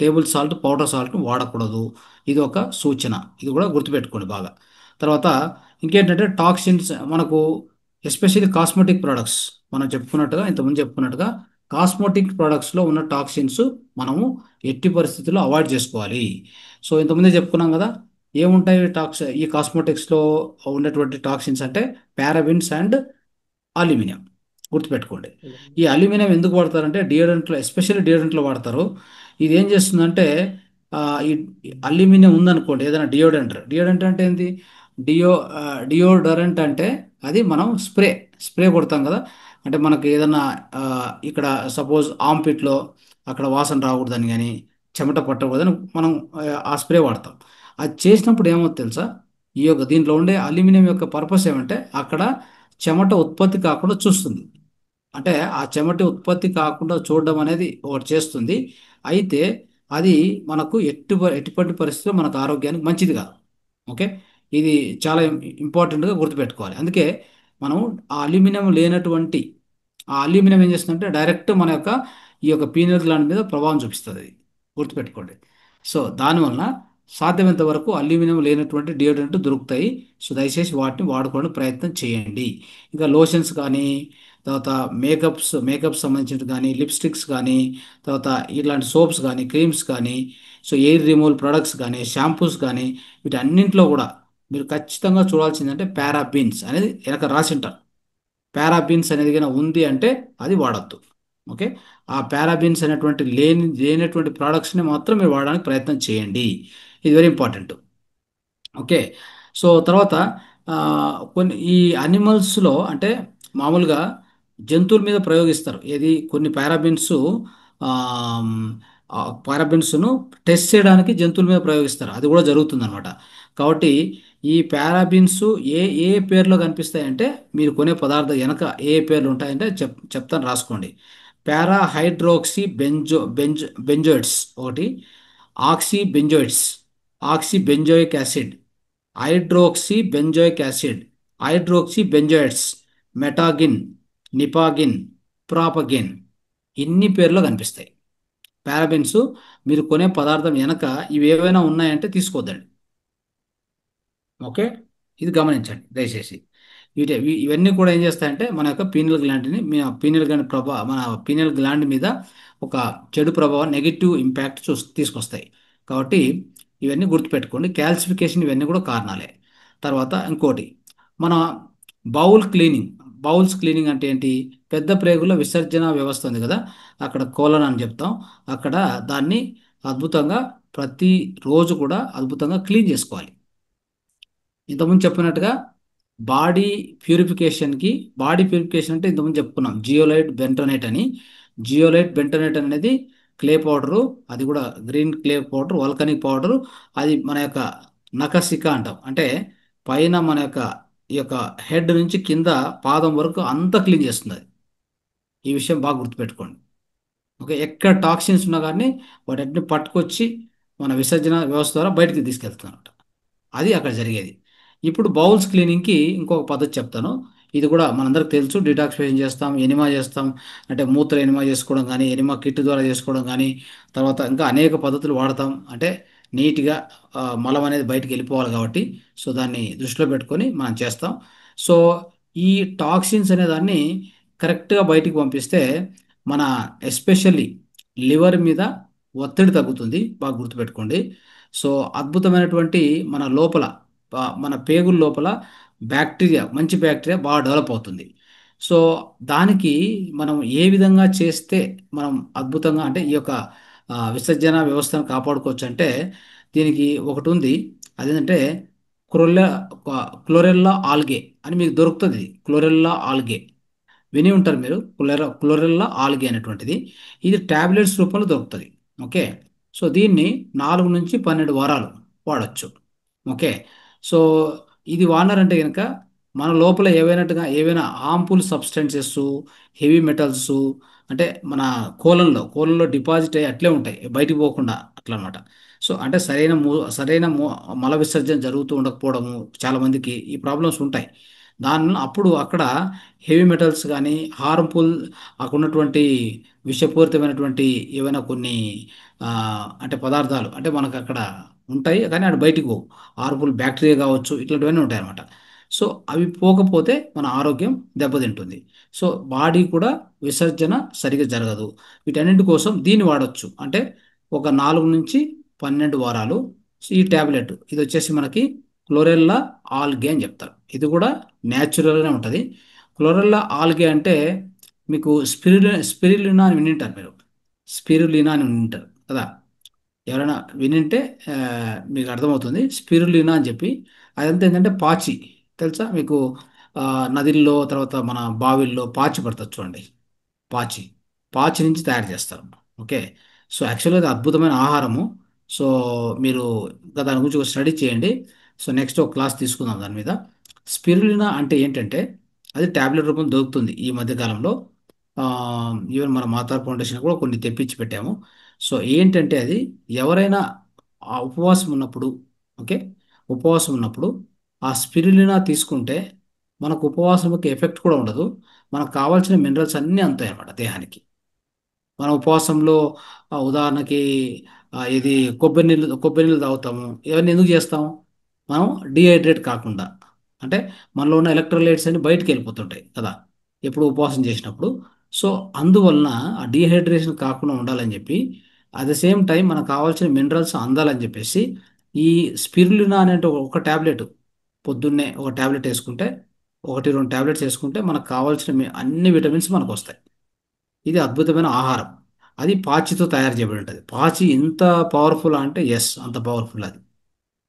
టేబుల్ సాల్ట్, పౌడర్ సాల్ట్ను వాడకూడదు. ఇది ఒక సూచన, ఇది కూడా గుర్తుపెట్టుకోండి బాగా. తర్వాత ఇంకేంటంటే టాక్సిన్స్ మనకు, ఎస్పెషల్లీ కాస్మెటిక్ ప్రొడక్ట్స్, మనం చెప్పుకున్నట్టుగా ఇంతకుముందు చెప్పుకున్నట్టుగా కాస్మెటిక్ ప్రొడక్ట్స్లో ఉన్న టాక్సిన్స్ మనము ఎట్టి పరిస్థితుల్లో అవాయిడ్ చేసుకోవాలి. సో ఇంతకుముందే చెప్పుకున్నాం కదా, ఏముంటాయి ఈ కాస్మెటిక్స్లో ఉన్నటువంటి టాక్సిన్స్ అంటే పారాబిన్స్ అండ్ అల్యూమినియం. గుర్తుపెట్టుకోండి. ఈ అల్యూమినియం ఎందుకు వాడతారంటే డియోడ్రెంట్లో, ఎస్పెషల్లీ డియోడ్రెంట్లో వాడతారు. ఇది ఏం చేస్తుందంటే ఆ, ఈ అల్యూమినియం ఉందనుకోండి ఏదైనా డియోడ్రెంట్, డియోడ్రెంట్ అంటే ఏంటి, డియో డియోడరెంట్ అంటే అది మనం స్ప్రే కొడతాం కదా. అంటే మనకి ఏదైనా ఆ, ఇక్కడ సపోజ్ ఆంపిట్లో అక్కడ వాసన రాకూడదని కానీ చెమట పట్టకూడదని మనం ఆ స్ప్రే వాడతాం. అది చేసినప్పుడు ఏమవుతుంది తెలుసా, ఈ యొక్క దీంట్లో ఉండే అల్యూమినియం యొక్క పర్పస్ ఏమంటే అక్కడ చెమట ఉత్పత్తి కాకుండా చూస్తుంది. అంటే ఆ చెమట ఉత్పత్తి కాకుండా చూడడం అనేది ఒకటి చేస్తుంది. అయితే అది మనకు ఎటువంటి పరిస్థితుల్లో మనకు ఆరోగ్యానికి మంచిది కాదు. ఓకే, ఇది చాలా ఇంపార్టెంట్గా గుర్తుపెట్టుకోవాలి. అందుకే మనం ఆ అల్యూమినియం లేనటువంటి, ఆ అల్యూమినియం ఏం చేస్తుందంటే డైరెక్ట్ మన యొక్క ఈ యొక్క పీనల్ గ్లాండ్ మీద ప్రభావం చూపిస్తుంది. అది గుర్తుపెట్టుకోండి. సో దానివల్ల సాధ్యమైనంత వరకు అల్యూమినియం లేనటువంటి డియోడ్రెంట్ దొరుకుతాయి. సో దయచేసి వాటిని వాడుకోవడానికి ప్రయత్నం చేయండి. ఇంకా లోషన్స్ కానీ, తర్వాత మేకప్ సంబంధించినవి కానీ, లిప్స్టిక్స్ కానీ, తర్వాత ఇలాంటి సోప్స్ కానీ, క్రీమ్స్ కానీ, సో ఎయిర్ రిమూవల్ ప్రొడక్ట్స్ కానీ, షాంపూస్ కానీ, వీటన్నింటిలో కూడా మీరు ఖచ్చితంగా చూడాల్సిందంటే పారాబిన్స్ అనేది వెనక రాసి ఉంటారు. పారాబిన్స్ అనేది కనుక ఉంది అంటే అది వాడద్దు. ఓకే, ఆ పారాబిన్స్ అనేటువంటి లేనటువంటి ప్రోడక్ట్స్ని మాత్రం మీరు వాడడానికి ప్రయత్నం చేయండి. ఇది వెరీ ఇంపార్టెంట్. ఓకే, సో తర్వాత ఆ, కొన్ని ఈ అనిమల్స్లో అంటే మామూలుగా జంతువుల మీద ప్రయోగిస్తారు. ఏది కొన్ని పారాబిన్స్ను టెస్ట్ చేయడానికి జంతువుల మీద ప్రయోగిస్తారు. అది కూడా జరుగుతుంది అనమాట. కాబట్టి ఈ పారాబిన్స్ ఏ ఏ పేర్లో కనిపిస్తాయంటే మీరు కొనే పదార్థం వెనక ఏ పేర్లు ఉంటాయంటే చెప్తాను, రాసుకోండి. పారాహైడ్రోక్సీ బెంజోయిడ్స్ ఒకటి, ఆక్సీ బెంజోయిక్ యాసిడ్, హైడ్రోక్సీ బెంజోయిడ్స్, మెటాగిన్, నిపాగిన్, ప్రాపగిన్, ఇన్ని పేర్లు కనిపిస్తాయి పారాబిన్స్. మీరు కొనే పదార్థం వెనక ఇవి ఏవైనా ఉన్నాయంటే తీసుకోవద్దండి. ఓకే, ఇది గమనించండి దయచేసి. ఇవన్నీ కూడా ఏం చేస్తాయంటే మన యొక్క పీనియల్ గ్లాండ్ మీద ఒక చెడు ప్రభావం, నెగిటివ్ ఇంపాక్ట్ తీసుకొస్తాయి. కాబట్టి ఇవన్నీ గుర్తుపెట్టుకోండి. క్యాల్సిఫికేషన్ ఇవన్నీ కూడా కారణాలే. తర్వాత ఇంకోటి, మన బౌల్స్ క్లీనింగ్ అంటే ఏంటి, పెద్ద ప్రేగుల విసర్జన వ్యవస్థ ఉంది కదా, అక్కడ కోలన్ అని చెప్తాం, అక్కడ దాన్ని అద్భుతంగా ప్రతి రోజు కూడా అద్భుతంగా క్లీన్ చేసుకోవాలి. ఇంతకుముందు చెప్పినట్టుగా బాడీ బాడీ ప్యూరిఫికేషన్ అంటే ఇంతకుముందు చెప్పుకున్నాం జియోలైట్ బెంటోనేట్ అనేది క్లే పౌడరు, అది కూడా green clay powder, volcanic powder. అది మన యొక్క నఖశిఖ అంటాం, అంటే పైన మన యొక్క ఈ యొక్క హెడ్ నుంచి కింద పాదం వరకు అంతా క్లీన్ చేస్తుంది అది. ఈ విషయం బాగా గుర్తుపెట్టుకోండి. ఓకే, ఎక్కడ టాక్సిన్స్ ఉన్నా కానీ వాటిని పట్టుకొచ్చి మన విసర్జన వ్యవస్థ ద్వారా బయటికి తీసుకెళ్తున్నమాట. అది అక్కడ జరిగేది. ఇప్పుడు బౌల్స్ క్లీనింగ్కి ఇంకొక పద్ధతి చెప్తాను. ఇది కూడా మనందరికి తెలుసు, డిటాక్సిఫికేషన్ చేస్తాం, ఎనిమా చేస్తాం, అంటే మూత్ర ఎనిమా చేసుకోవడం కానీ, ఎనిమా కిట్ ద్వారా చేసుకోవడం కానీ, తర్వాత ఇంకా అనేక పద్ధతులు వాడతాం. అంటే నీట్గా మలం అనేది బయటికి వెళ్ళిపోవాలి కాబట్టి, సో దాన్ని దృష్టిలో పెట్టుకొని మనం చేస్తాం. సో ఈ టాక్సిన్స్ అనే దాన్ని కరెక్ట్గా బయటికి పంపిస్తే మన ఎస్పెషల్లీ లివర్ మీద ఒత్తిడి తగ్గుతుంది, బాగా గుర్తుపెట్టుకోండి. సో అద్భుతమైనటువంటి మన లోపల మన పేగుల లోపల బ్యాక్టీరియా, మంచి బ్యాక్టీరియా బాగా డెవలప్ అవుతుంది. సో దానికి మనం ఏ విధంగా చేస్తే మనం అద్భుతంగా అంటే ఈ యొక్క విసర్జన వ్యవస్థను కాపాడుకోవచ్చు అంటే దీనికి ఒకటి ఉంది. అదేంటంటే క్రొల్లె క్లోరెల్లా ఆల్గే అని మీకు దొరుకుతుంది. క్లోరెల్లా ఆల్గే విని ఉంటారు మీరు, క్లోరెల్లా ఆల్గే అనేటువంటిది. ఇది టాబ్లెట్స్ రూపంలో దొరుకుతుంది. ఓకే. సో దీన్ని 4 నుంచి 12 వారాలు వాడచ్చు. ఓకే. సో ఇది వాడినారంటే కనుక మన లోపల ఏవైనా హార్మ్ఫుల్ సబ్స్టెన్సెస్, హెవీ మెటల్స్ అంటే మన కోలంలో డిపాజిట్ అయ్యి అట్లే ఉంటాయి, బయటికి పోకుండా అట్లా అనమాట. సో అంటే సరైన మల విసర్జన జరుగుతూ ఉండకపోవడము, చాలా మందికి ఈ ప్రాబ్లమ్స్ ఉంటాయి. అప్పుడు అక్కడ హెవీ మెటల్స్ కానీ హార్మ్ఫుల్ అక్కడ ఉన్నటువంటి విషపూరితమైనటువంటి ఏవైనా కొన్ని ఆ, అంటే పదార్థాలు అంటే మనకు అక్కడ ఉంటాయి కానీ అటు బయటికి పోవు. హార్మ్ఫుల్ బ్యాక్టీరియా కావచ్చు, ఇట్లాంటివన్నీ ఉంటాయి అన్నమాట. సో అవి పోకపోతే మన ఆరోగ్యం దెబ్బతింటుంది. సో బాడీ కూడా విసర్జన సరిగా జరగదు. వీటన్నింటి కోసం దీన్ని వాడచ్చు. అంటే ఒక 4 నుంచి 12 వారాలు ఈ ట్యాబ్లెట్ ఇది వచ్చేసి మనకి క్లోరెల్లా ఆల్గే అని చెప్తారు. ఇది కూడా న్యాచురల్గానే ఉంటుంది. క్లోరెల్లా ఆల్గే అంటే మీకు స్పిరులినా అని వినింటారు మీరు. స్పిరులినా అని వినింటారు కదా, ఎవరైనా వినింటే ఆ, మీకు అర్థమవుతుంది. స్పిరులినా అని చెప్పి అదంతా ఏంటంటే పాచి, తెలుసా మీకు? ఆ, నదిల్లో తర్వాత మన బావిల్లో పాచి పడుతుంది చూడండి. పాచి పాచి నుంచి తయారు చేస్తారు. ఓకే. సో యాక్చువల్గా అది అద్భుతమైన ఆహారము. సో మీరు ఇంకా దాని గురించి ఒక స్టడీ చేయండి. సో నెక్స్ట్ ఒక క్లాస్ తీసుకుందాం దాని మీద. స్పిరులినా అంటే ఏంటంటే అది ట్యాబ్లెట్ రూపంలో దొరుకుతుంది ఈ మధ్యకాలంలో. ఆ, ఈవెన్ మన మాతార్ ఫౌండేషన్ కూడా కొన్ని తెప్పించి పెట్టాము. సో ఏంటంటే అది ఎవరైనా ఆ ఉపవాసం ఉన్నప్పుడు, ఓకే, ఉపవాసం ఉన్నప్పుడు ఆ స్పిరులినా తీసుకుంటే మనకు ఉపవాసంకి ఎఫెక్ట్ కూడా ఉండదు. మనకు కావాల్సిన మినరల్స్ అన్నీ అందుతాయి అన్నమాట దేహానికి. మన ఉపవాసంలో ఉదాహరణకి ఇది కొబ్బరి నీళ్ళు తాగుతాము. ఇవన్నీ ఎందుకు చేస్తాము? మనం డిహైడ్రేట్ కాకుండా, అంటే మనలో ఉన్న ఎలక్ట్రోలైట్స్ అన్ని బయటికి వెళ్ళిపోతుంటాయి కదా ఎప్పుడు ఉపవాసం చేసినప్పుడు. సో అందువలన ఆ డిహైడ్రేషన్ కాకుండా ఉండాలని చెప్పి అట్ ద సేమ్ టైం మనకు కావాల్సిన మినరల్స్ అందాలని చెప్పేసి ఈ స్పిరులినా అనే ఒక ట్యాబ్లెట్ పొద్దున్నే ఒక ట్యాబ్లెట్ వేసుకుంటే, 1 2 టాబ్లెట్స్ వేసుకుంటే మనకు కావాల్సిన అన్ని విటమిన్స్ మనకు వస్తాయి. ఇది అద్భుతమైన ఆహారం. అది పాచితో తయారు చేయబడి ఉంటుంది. పాచి ఎంత పవర్ఫుల్ అంటే ఎస్, అంత పవర్ఫుల్ అది.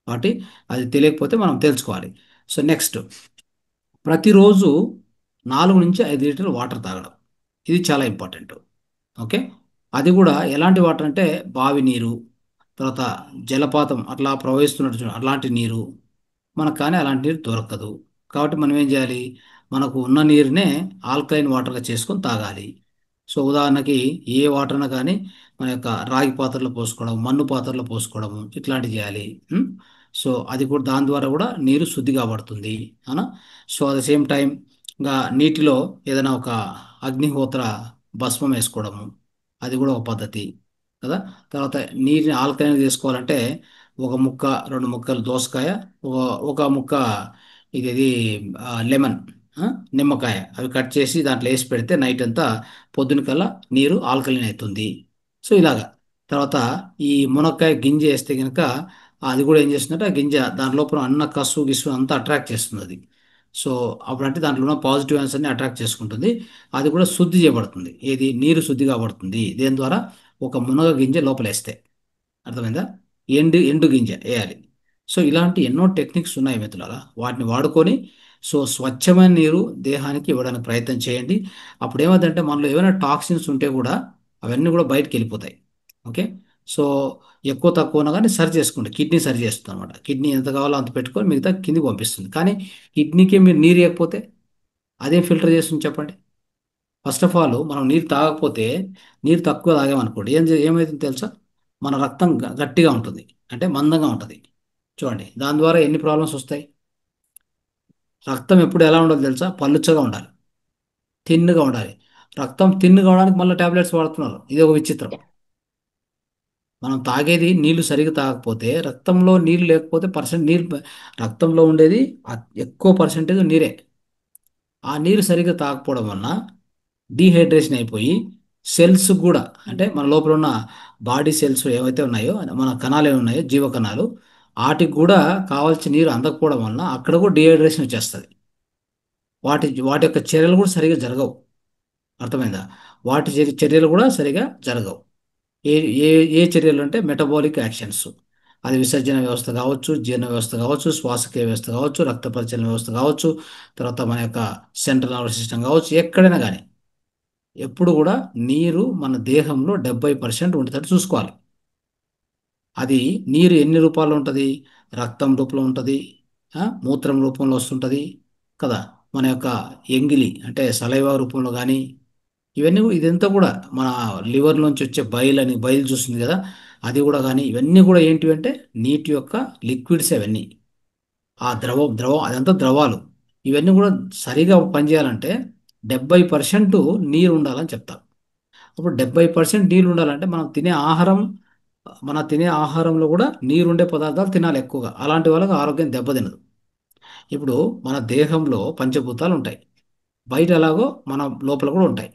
కాబట్టి అది తెలియకపోతే మనం తెలుసుకోవాలి. సో నెక్స్ట్, ప్రతిరోజు 4 నుంచి 5 లీటర్లు వాటర్ తాగడం, ఇది చాలా ఇంపార్టెంట్. ఓకే. అది కూడా ఎలాంటి వాటర్ అంటే బావి నీరు, తర్వాత జలపాతం అట్లా ప్రవహిస్తున్నట్టు అలాంటి నీరు మనకు, కానీ అలాంటి నీరు దొరకదు. కాబట్టి మనం ఏం చేయాలి? మనకు ఉన్న నీరునే ఆల్కలైన్ వాటర్గా చేసుకొని తాగాలి. సో ఉదాహరణకి ఏ వాటర్ అయినా కానీ మన యొక్క రాగి పాత్రలో పోసుకోవడం, మన్ను పాత్రలో పోసుకోవడం ఇట్లాంటివి చేయాలి. ఉం? సో అది కూడా దాని ద్వారా కూడా నీరు శుద్ధి కాబడుతుంది అనా. So at the same time ఇంకా నీటిలో ఏదైనా ఒక అగ్నిహోత్ర భస్మం వేసుకోవడము, అది కూడా ఒక పద్ధతి కదా. తర్వాత నీటిని ఆల్కలైన్ చేసుకోవాలంటే ఒక ముక్క, 2 ముక్కలు దోసకాయ, ఒక ఒక ముక్క ఇది లెమన్, నిమ్మకాయ అవి కట్ చేసి దాంట్లో వేసి పెడితే నైట్ అంతా పొద్దున కల్లా నీరు ఆల్కలైన్ అవుతుంది. సో ఇలాగా. తర్వాత ఈ మునక్కాయ గింజ వేస్తే కనుక అది కూడా ఏం చేస్తుందంటే ఆ గింజ దాని లోపల అన్న కసు గిసు అంతా అట్రాక్ట్ చేస్తుంది అది. సో అప్పుడు అంటే దాంట్లో ఉన్న పాజిటివ్ ఐన్స్ అన్ని అట్రాక్ట్ చేసుకుంటుంది. అది కూడా శుద్ధి చేయబడుతుంది. ఏది నీరు శుద్ధి కాబడుతుంది దేని ద్వారా? ఒక మునగ గింజ లోపలేస్తే. అర్థమైందా? ఎండు గింజ వేయాలి. సో ఇలాంటి ఎన్నో టెక్నిక్స్ ఉన్నాయి మిత్రులారా, వాటిని వాడుకొని సో స్వచ్ఛమైన నీరు దేహానికి ఇవ్వడానికి ప్రయత్నం చేయండి. అప్పుడు ఏమవుతుందంటే మనలో ఏమైనా టాక్సిన్స్ ఉంటే కూడా అవన్నీ కూడా బయటకు వెళ్ళిపోతాయి. ఓకే. సో ఎక్కువ తక్కువ ఉన్నా కానీ సరి చేసుకోండి. కిడ్నీ సరి చేస్తుంది అనమాట. కిడ్నీ ఎంత కావాలో అంత పెట్టుకొని మిగతా కిందికి పంపిస్తుంది. కానీ కిడ్నీకి మీరు నీరు ఇవ్వకపోతే అదే ఫిల్టర్ చేస్తుంది చెప్పండి. ఫస్ట్ ఆఫ్ ఆల్ మనం నీరు తాగకపోతే, నీరు తక్కువ తాగామనుకోండి ఏమైతుంది తెలుసా? మన రక్తం గట్టిగా ఉంటుంది, అంటే మందంగా ఉంటుంది. చూడండి దాని ద్వారా ఎన్ని ప్రాబ్లమ్స్ వస్తాయి. రక్తం ఎప్పుడు ఎలా ఉండాలి తెలుసా? పలుచగా ఉండాలి, తిన్నుగా ఉండాలి. రక్తం తిన్నుగా అవడానికి మళ్ళీ టాబ్లెట్స్ వాడుతున్నారు. ఇది ఒక విచిత్రం. మనం తాగేది నీళ్లు సరిగా తాగకపోతే, రక్తంలో నీళ్ళు లేకపోతే నీళ్ళు రక్తంలో ఉండేది ఎక్కువ పర్సెంటేజ్ నీరే. ఆ నీరు సరిగ్గా తాగకపోవడం వలన డీహైడ్రేషన్ అయిపోయి సెల్స్ కూడా, అంటే మన లోపల ఉన్న బాడీ సెల్స్ ఏవైతే ఉన్నాయో, మన కణాలు ఏమి ఉన్నాయో, జీవ కణాలు, వాటికి కూడా కావాల్సిన నీరు అందకపోవడం వలన అక్కడ కూడా డీహైడ్రేషన్ వచ్చేస్తుంది. వాటి వాటి యొక్క చర్యలు కూడా సరిగా జరగవు. అర్థమైందా? వాటి చర్యలు కూడా సరిగా జరగవు. ఏ ఏ ఏ చర్యలు అంటే మెటబాలిక్ యాక్షన్స్. అది విసర్జన వ్యవస్థ కావచ్చు, జీర్ణ వ్యవస్థ కావచ్చు, శ్వాసక్రియ వ్యవస్థ కావచ్చు, రక్త పరిచలన వ్యవస్థ కావచ్చు, తర్వాత మన యొక్క సెంట్రల్ నర్వస్ సిస్టమ్ కావచ్చు, ఎక్కడైనా కానీ ఎప్పుడు కూడా నీరు మన దేహంలో 70% ఉండేటట్టు చూసుకోవాలి. అది నీరు ఎన్ని రూపాల్లో ఉంటుంది? రక్తం రూపంలో ఉంటుంది, మూత్రం రూపంలో వస్తుంటుంది కదా, మన యొక్క ఎంగిలి అంటే సలైవా రూపంలో కానీ, ఇవన్నీ ఇదంతా కూడా మన లివర్ నుంచి వచ్చే బయలు చూస్తుంది కదా, అది కూడా కానీ, ఇవన్నీ కూడా ఏంటివి అంటే నీటి యొక్క లిక్విడ్స్ అవన్నీ. ఆ ద్రవం అదంతా ద్రవాలు. ఇవన్నీ కూడా సరిగా పనిచేయాలంటే 70% నీరు ఉండాలని చెప్తారు. అప్పుడు 70% నీరు ఉండాలంటే మనం తినే ఆహారంలో కూడా నీరుండే పదార్థాలు తినాలి ఎక్కువగా. అలాంటి వాళ్ళకి ఆరోగ్యం దెబ్బతినదు. ఇప్పుడు మన దేహంలో పంచభూతాలు ఉంటాయి, బయట ఎలాగో మన లోపల కూడా ఉంటాయి.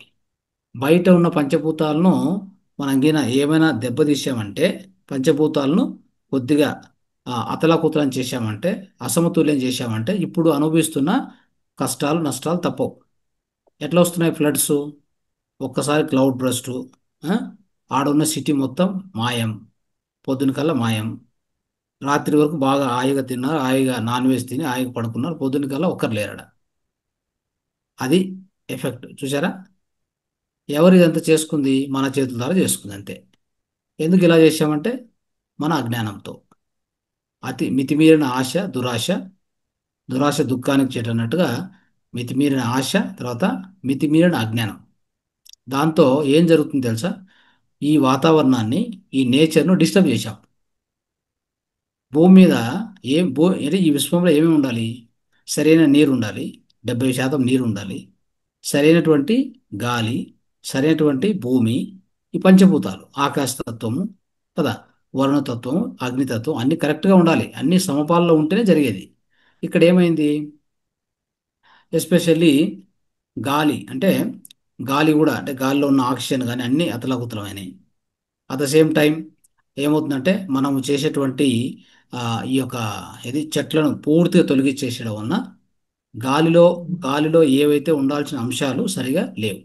బయట ఉన్న పంచభూతాలను మనం గిన ఏమైనా దెబ్బతీసామంటే, పంచభూతాలను కొద్దిగా అతలాకుతలం చేశామంటే, అసమతుల్యం చేశామంటే, ఇప్పుడు అనుభవిస్తున్న కష్టాలు నష్టాలు తప్పవు. ఎట్లా వస్తున్నాయి ఫ్లడ్స్? ఒక్కసారి క్లౌడ్ బ్రస్ట్, ఆడున్న సిటీ మొత్తం మాయం, పొద్దున కల్లా మాయం. రాత్రి వరకు బాగా హాయిగా తిన్నారు, హాయిగా నాన్ వెజ్ తిని హాయిగా పడుకున్నారు, పొద్దున కల్లా ఒక్కరు లేరడ. అది ఎఫెక్ట్ చూసారా? ఎవరు ఇదంతా చేసుకుంది? మన చేతుల ద్వారా చేసుకుంది అంతే. ఎందుకు ఇలా చేశామంటే మన అజ్ఞానంతో. మితిమీరిన ఆశ దురాశ, దురాశ దుఃఖానికి చేటన్నట్టుగా మితిమీరిన ఆశ, తర్వాత మితిమీరిన అజ్ఞానం. దాంతో ఏం జరుగుతుంది తెలుసా? ఈ వాతావరణాన్ని, ఈ నేచర్ను డిస్టర్బ్ చేశాం. భూమి మీద అంటే ఈ విశ్వంలో ఏమేమి ఉండాలి? సరైన నీరు ఉండాలి, 70% నీరు ఉండాలి, సరైనటువంటి గాలి, సరైనటువంటి భూమి, ఈ పంచభూతాలు, ఆకాశతత్వము కదా, వరుణతత్వం, అగ్నితత్వం అన్నీ కరెక్ట్గా ఉండాలి. అన్ని సమపాలలో ఉంటేనే జరిగేది. ఇక్కడ ఏమైంది? ఎస్పెషల్లీ గాలి అంటే గాలి కూడా, అంటే గాలిలో ఉన్న ఆక్సిజన్ కానీ అన్నీ అతలాకుతలమైనవి. అట్ ద సేమ్ టైం ఏమవుతుందంటే మనము చేసేటువంటి ఆ, ఈ యొక్క చెట్లను పూర్తిగా తొలగించేసేయడం వలన గాలిలో గాలిలో ఏవైతే ఉండాల్సిన అంశాలు సరిగా లేవు.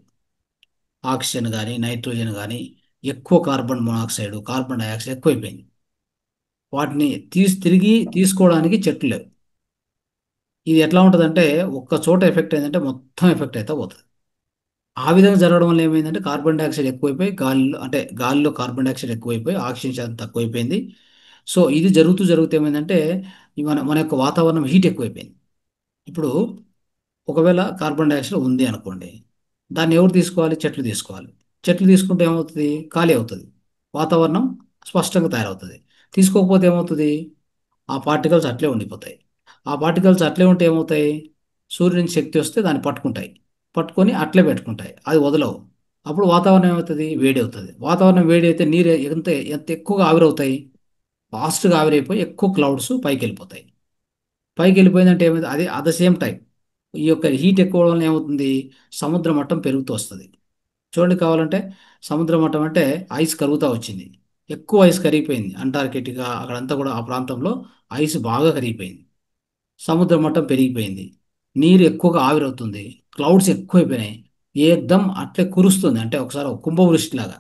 ఆక్సిజన్ కానీ, నైట్రోజన్ కానీ, ఎక్కువ కార్బన్ మోనాక్సైడ్, కార్బన్ డైఆక్సైడ్ ఎక్కువైపోయింది. వాటిని తిరిగి తీసుకోవడానికి చెట్లు లేవు. ఇది ఎట్లా ఉంటుందంటే ఒక్క చోట ఎఫెక్ట్ అయిందంటే మొత్తం ఎఫెక్ట్ అయితే పోతుంది. ఆ విధంగా జరగడం వల్ల ఏమైందంటే కార్బన్ డైఆక్సైడ్ ఎక్కువైపోయి గాలిలో కార్బన్ డైఆక్సైడ్ ఎక్కువైపోయి ఆక్సిజన్ శాతం తక్కువైపోయింది. సో ఇది జరుగుతూ ఏమైందంటే మన మన యొక్క వాతావరణం హీట్ ఎక్కువైపోయింది. ఇప్పుడు ఒకవేళ కార్బన్ డైఆక్సైడ్ ఉంది అనుకోండి, దాన్ని ఎవరు తీసుకోవాలి? చెట్లు తీసుకోవాలి. చెట్లు తీసుకుంటే ఏమవుతుంది? ఖాళీ అవుతుంది, వాతావరణం స్పష్టంగా తయారవుతుంది. తీసుకోకపోతే ఏమవుతుంది? ఆ పార్టికల్స్ అట్లే ఉండిపోతాయి. ఆ పార్టికల్స్ అట్లే ఉంటే ఏమవుతాయి? సూర్యుడి నుంచి శక్తి వస్తే దాన్ని పట్టుకుంటాయి, పట్టుకొని అట్లే పెట్టుకుంటాయి, అది వదలవు. అప్పుడు వాతావరణం ఏమవుతుంది? వేడి అవుతుంది. వాతావరణం వేడి అయితే నీరు ఎంత ఎంత ఎక్కువగా ఆవిరవుతాయి? ఫాస్ట్గా ఆవిరైపోయి ఎక్కువ క్లౌడ్స్ పైకి వెళ్ళిపోతాయి. పైకి వెళ్ళిపోయిందంటే ఏమైంది? అది అట్ ద సేమ్ టైం ఈ యొక్క హీట్ ఎక్కువ వల్ల ఏమవుతుంది? సముద్ర మట్టం పెరుగుతూ వస్తుంది. చూడండి కావాలంటే, సముద్ర మట్టం అంటే ఐస్ కరుగుతూ వచ్చింది, ఎక్కువ ఐస్ కరిగిపోయింది. అంటార్కిటికా అక్కడంతా కూడా ఆ ప్రాంతంలో ఐస్ బాగా కరిగిపోయింది, సముద్ర మట్టం పెరిగిపోయింది, నీరు ఎక్కువగా ఆవిరవుతుంది, క్లౌడ్స్ ఎక్కువైపోయినాయి. ఏకదం అట్లే కురుస్తుంది, అంటే ఒకసారి ఒక కుంభవృష్టిలాగా.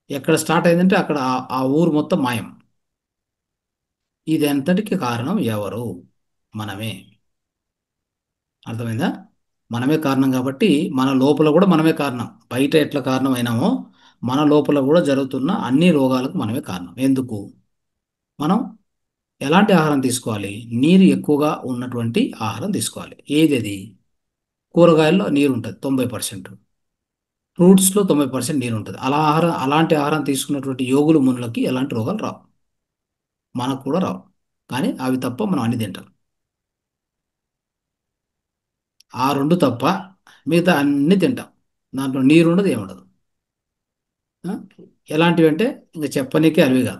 ఎక్కడ స్టార్ట్ అయిందంటే అక్కడ ఆ ఊరు మొత్తం మాయం. ఇది ఎంతటికి కారణం ఎవరు? మనమే. అర్థమైందా? మనమే కారణం. కాబట్టి మన లోపల కూడా మనమే కారణం. బయట ఎట్లా కారణం అయినామో మన లోపల కూడా జరుగుతున్న అన్ని రోగాలకు మనమే కారణం. ఎందుకు? మనం ఎలాంటి ఆహారం తీసుకోవాలి? నీరు ఎక్కువగా ఉన్నటువంటి ఆహారం తీసుకోవాలి. ఏది అది? కూరగాయల్లో నీరు ఉంటుంది 90%, ఫ్రూట్స్లో 90% నీరు ఉంటుంది. అలాంటి ఆహారం తీసుకున్నటువంటి యోగులు మునులకి ఎలాంటి రోగాలు రావు, మనకు కూడా రావు. కానీ అవి తప్ప మనం అన్ని తింటాం. ఆ రెండు తప్ప మిగతా అన్ని తింటాం. దాంట్లో నీరు ఉండదు, ఏముండదు. ఆ? ఎలాంటివి అంటే ఇంకా చెప్పనీకే అవిగా,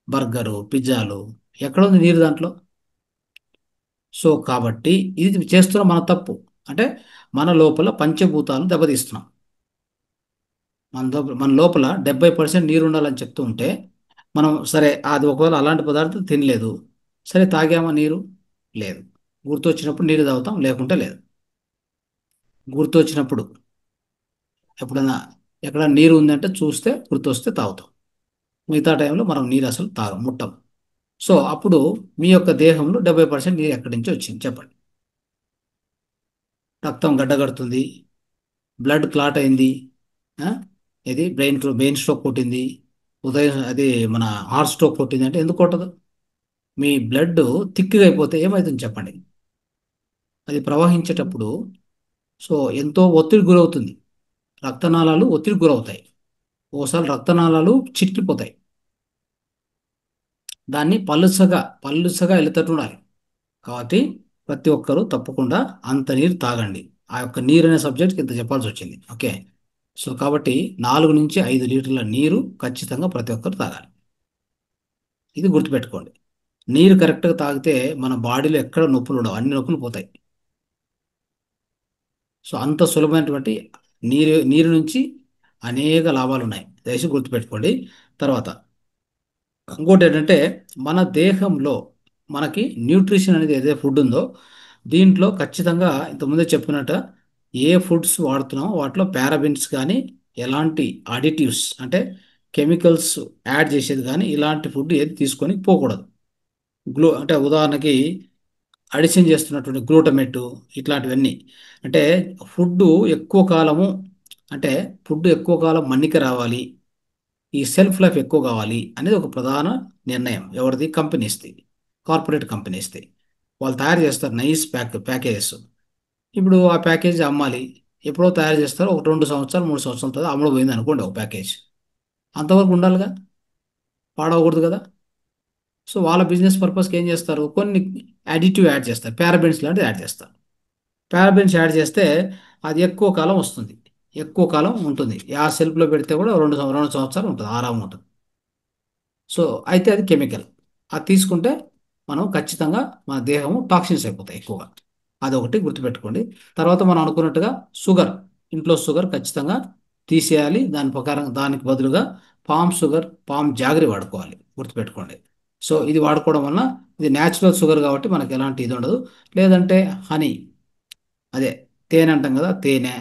బర్గరు, పిజ్జాలు, ఎక్కడ ఉంది నీరు దాంట్లో? సో కాబట్టి ఇది చేస్తున్న మన తప్పు. అంటే మన లోపల పంచభూతాలను దెబ్బతీస్తున్నాం. మన లోపల 70% నీరు ఉండాలని చెప్తూ ఉంటే మనం సరే అది ఒకవేళ అలాంటి పదార్థం తినలేదు, సరే తాగామా నీరు? లేదు. గుర్తొచ్చినప్పుడు నీరు తాగుతాం, లేకుంటే లేదు. గుర్తొచ్చినప్పుడు ఎప్పుడైనా ఎక్కడ నీరు ఉందంటే చూస్తే గుర్తొస్తే తాగుతాం. మిగతా టైంలో మనం నీరు అసలు ముట్టం. సో అప్పుడు మీ యొక్క దేహంలో 70% నీరు ఎక్కడి నుంచి వచ్చింది చెప్పండి. రక్తం గడ్డగడుతుంది, బ్లడ్ క్లాట్ అయింది, ఆ? ఇది బ్రెయిన్ స్ట్రోక్ కొట్టింది, ఉదయం అది మన హార్ట్ స్ట్రోక్ కొట్టింది అంటే ఎందుకు కొట్టదు? మీ బ్లడ్ థిక్గా అయిపోతే ఏమవుతుంది చెప్పండి. అది ప్రవహించేటప్పుడు సో ఎంతో ఒత్తిడి గురవుతుంది. రక్తనాళాలు ఒత్తిడి గురవుతాయి. ఓసారి రక్తనాళాలు చిట్లిపోతాయి. దాన్ని పల్లుసగా వెళ్తూ ఉండాలి. కాబట్టి ప్రతి ఒక్కరూ తప్పకుండా అంత నీరు తాగండి. ఆ యొక్క నీరు అనే సబ్జెక్ట్కి ఇంత చెప్పాల్సి వచ్చింది. ఓకే. సో కాబట్టి 4 నుంచి 5 లీటర్ల నీరు ఖచ్చితంగా ప్రతి ఒక్కరు తాగాలి. ఇది గుర్తుపెట్టుకోండి. నీరు కరెక్ట్గా తాగితే మన బాడీలో ఎక్కడ నొప్పులు ఉండవు, అన్ని నొప్పులు పోతాయి. సో అంత సులభమైనటువంటి నీరు నీరు నుంచి అనేక లాభాలు ఉన్నాయి, దయచేసి గుర్తుపెట్టుకోండి. తర్వాత ఇంకోటి ఏంటంటే మన దేహంలో మనకి న్యూట్రిషన్ అనేది ఏదైతే ఫుడ్ ఉందో దీంట్లో ఖచ్చితంగా ఇంతకుముందే చెప్పుకున్నట్టు ఏ ఫుడ్స్ వాడుతున్నామో వాటిలో పారాబిన్స్ కానీ ఎలాంటి అడిటివ్స్ అంటే కెమికల్స్ యాడ్ చేసేది కానీ ఇలాంటి ఫుడ్ ఏది తీసుకొని పోకూడదు. అంటే ఉదాహరణకి అడిషన్ చేస్తున్నటువంటి గ్లూటమేట్ ఇట్లాంటివన్నీ అంటే ఫుడ్ ఎక్కువ కాలము అంటే ఫుడ్ ఎక్కువ కాలం మన్నిక రావాలి, ఈ సెల్ఫ్ లైఫ్ ఎక్కువ కావాలి అనేది ఒక ప్రధాన నిర్ణయం. ఎవరిది? కంపెనీస్ది, కార్పొరేట్ కంపెనీస్ది. వాళ్ళు తయారు చేస్తారు నైస్ ప్యాకేజెస్. ఇప్పుడు ఆ ప్యాకేజ్ అమ్మాలి, ఎప్పుడో తయారు చేస్తారు, ఒక 2 సంవత్సరాలు 3 సంవత్సరాల తర్వాత అమ్ముడు పోయింది అనుకోండి ఒక ప్యాకేజ్. అంతవరకు ఉండాలిగా, పాడవకూడదు కదా. సో వాళ్ళ బిజినెస్ పర్పస్కి ఏం చేస్తారు, కొన్ని అడిటివ్ యాడ్ చేస్తారు, పారాబెన్స్ లాంటివి యాడ్ చేస్తారు. పారాబెన్స్ యాడ్ చేస్తే అది ఎక్కువ కాలం వస్తుంది, ఎక్కువ కాలం ఉంటుంది. ఆ సెల్ఫ్లో పెడితే కూడా 2 సంవత్సరాలు ఉంటుంది, ఆరాం ఉంటుంది. సో అయితే అది కెమికల్, అది తీసుకుంటే మనం ఖచ్చితంగా మన దేహము టాక్సిన్స్ అయిపోతాయి ఎక్కువగా. అదొకటి గుర్తుపెట్టుకోండి. తర్వాత మనం అనుకున్నట్టుగా షుగర్, ఇంట్లో షుగర్ ఖచ్చితంగా తీసేయాలి. దాని ప్రకారం దానికి బదులుగా పామ్ జాగరి వాడుకోవాలి, గుర్తుపెట్టుకోండి. సో ఇది వాడుకోవడం వలన ఇది న్యాచురల్ షుగర్ కాబట్టి మనకి ఎలాంటి ఇది ఉండదు. లేదంటే హనీ, అదే తేనె అంటాం కదా, తేనె,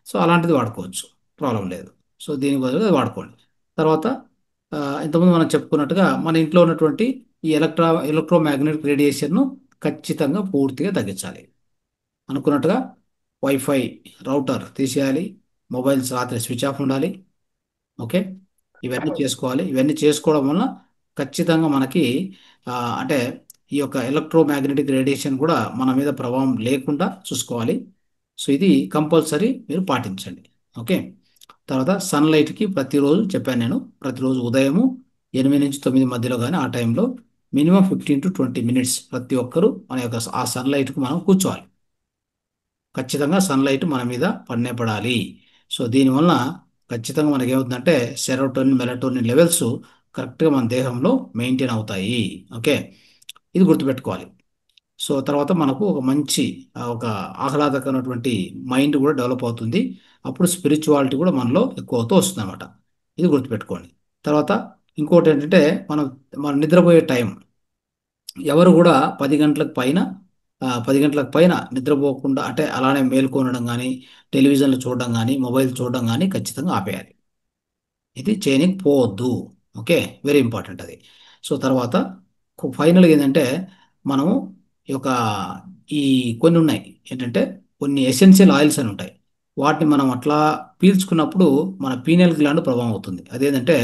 సో అలాంటిది వాడుకోవచ్చు, ప్రాబ్లం లేదు. సో దీని బదులుగా అది వాడుకోండి. తర్వాత ఇంతకుముందు మనం చెప్పుకున్నట్టుగా మన ఇంట్లో ఉన్నటువంటి ఈ ఎలక్ట్రోమాగ్నెటిక్ రేడియేషన్ను ఖచ్చితంగా పూర్తిగా తగ్గించాలి. అనుకున్నట్టుగా వైఫై రౌటర్ తీసేయాలి, మొబైల్స్ రాత్రి స్విచ్ ఆఫ్ ఉండాలి. ఓకే, ఇవన్నీ చేసుకోవాలి. ఇవన్నీ చేసుకోవడం వలన ఖచ్చితంగా మనకి అంటే ఈ యొక్క ఎలక్ట్రోమాగ్నెటిక్ రేడియేషన్ కూడా మన మీద ప్రభావం లేకుండా చూసుకోవాలి. సో ఇది కంపల్సరీ మీరు పాటించండి. ఓకే. తర్వాత సన్లైట్కి ప్రతిరోజు చెప్పాను నేను, ప్రతిరోజు ఉదయము 8 నుంచి 9 మధ్యలో కానీ ఆ టైంలో మినిమం 15 to 20 minutes ప్రతి ఒక్కరూ మన యొక్క ఆ సన్లైట్కు మనం కూర్చోవాలి. ఖచ్చితంగా సన్లైట్ మన మీద పడాలి. సో దీనివల్ల ఖచ్చితంగా మనకి ఏమవుతుందంటే సెరోటోనిన్ మెలటోనిన్ లెవెల్స్ కరెక్ట్గా మన దేహంలో మెయింటైన్ అవుతాయి. ఓకే, ఇది గుర్తుపెట్టుకోవాలి. సో తర్వాత మనకు ఒక మంచి ఒక ఆహ్లాదకరమైనటువంటి మైండ్ కూడా డెవలప్ అవుతుంది. అప్పుడు స్పిరిచువాలిటీ కూడా మనలో ఎక్కువ అవుతూ వస్తుంది అనమాట. ఇది గుర్తుపెట్టుకోండి. తర్వాత ఇంకోటి ఏంటంటే మనం నిద్రపోయే టైం, ఎవరు కూడా 10 గంటలకు పైన నిద్రపోకుండా అంటే అలానే మేల్కొనడం కానీ టెలివిజన్లు చూడడం కానీ మొబైల్ చూడడం కానీ ఖచ్చితంగా ఆపేయాలి. ఇది చేయనికి పోవద్దు. ఓకే, వెరీ ఇంపార్టెంట్ అది. సో తర్వాత ఫైనల్గా ఏంటంటే మనము ఈ యొక్క ఈ కొన్ని ఉన్నాయి ఏంటంటే కొన్ని ఎసెన్షియల్ ఆయిల్స్ అని ఉంటాయి. వాటిని మనం అట్లా పీల్చుకున్నప్పుడు మన పీనియల్ గ్లాండ్ ప్రభావం అవుతుంది. అదేంటంటే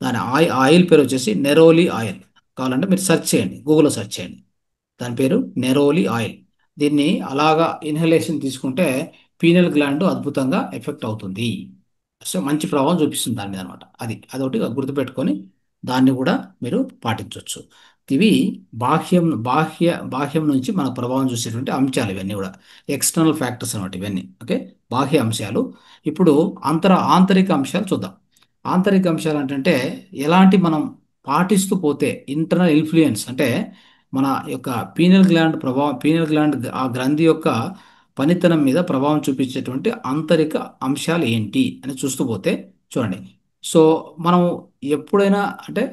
దాని ఆయిల్ పేరు వచ్చేసి నెరోలి ఆయిల్. కావాలంటే మీరు సెర్చ్ చేయండి, గూగుల్లో సెర్చ్ చేయండి, దాని పేరు నెరోలి ఆయిల్. దీన్ని అలాగా ఇన్హలేషన్ తీసుకుంటే పీనల్ గ్లాండ్ అద్భుతంగా ఎఫెక్ట్ అవుతుంది. సో మంచి ప్రభావం చూపిస్తుంది దాని మీద అనమాట. అదొకటి గుర్తుపెట్టుకొని దాన్ని కూడా మీరు పాటించవచ్చు. ఇవి బాహ్యం నుంచి మన ప్రభావం చూసేటువంటి అంశాలు ఇవన్నీ కూడా ఎక్స్టర్నల్ ఫ్యాక్టర్స్ అనమాట ఇవన్నీ. ఓకే, బాహ్య అంశాలు. ఇప్పుడు ఆంతరిక అంశాలు చూద్దాం. ఆంతరిక అంశాలు అంటే ఎలాంటి మనం పాటిస్తూ పోతే ఇంటర్నల్ ఇన్ఫ్లుయెన్స్ అంటే మన యొక్క పీనల్ గ్లాండ్ ఆ గ్రంథి యొక్క పనితనం మీద ప్రభావం చూపించేటువంటి ఆంతరిక అంశాలు ఏంటి అని చూస్తూ పోతే చూడండి. సో మనం ఎప్పుడైనా అంటే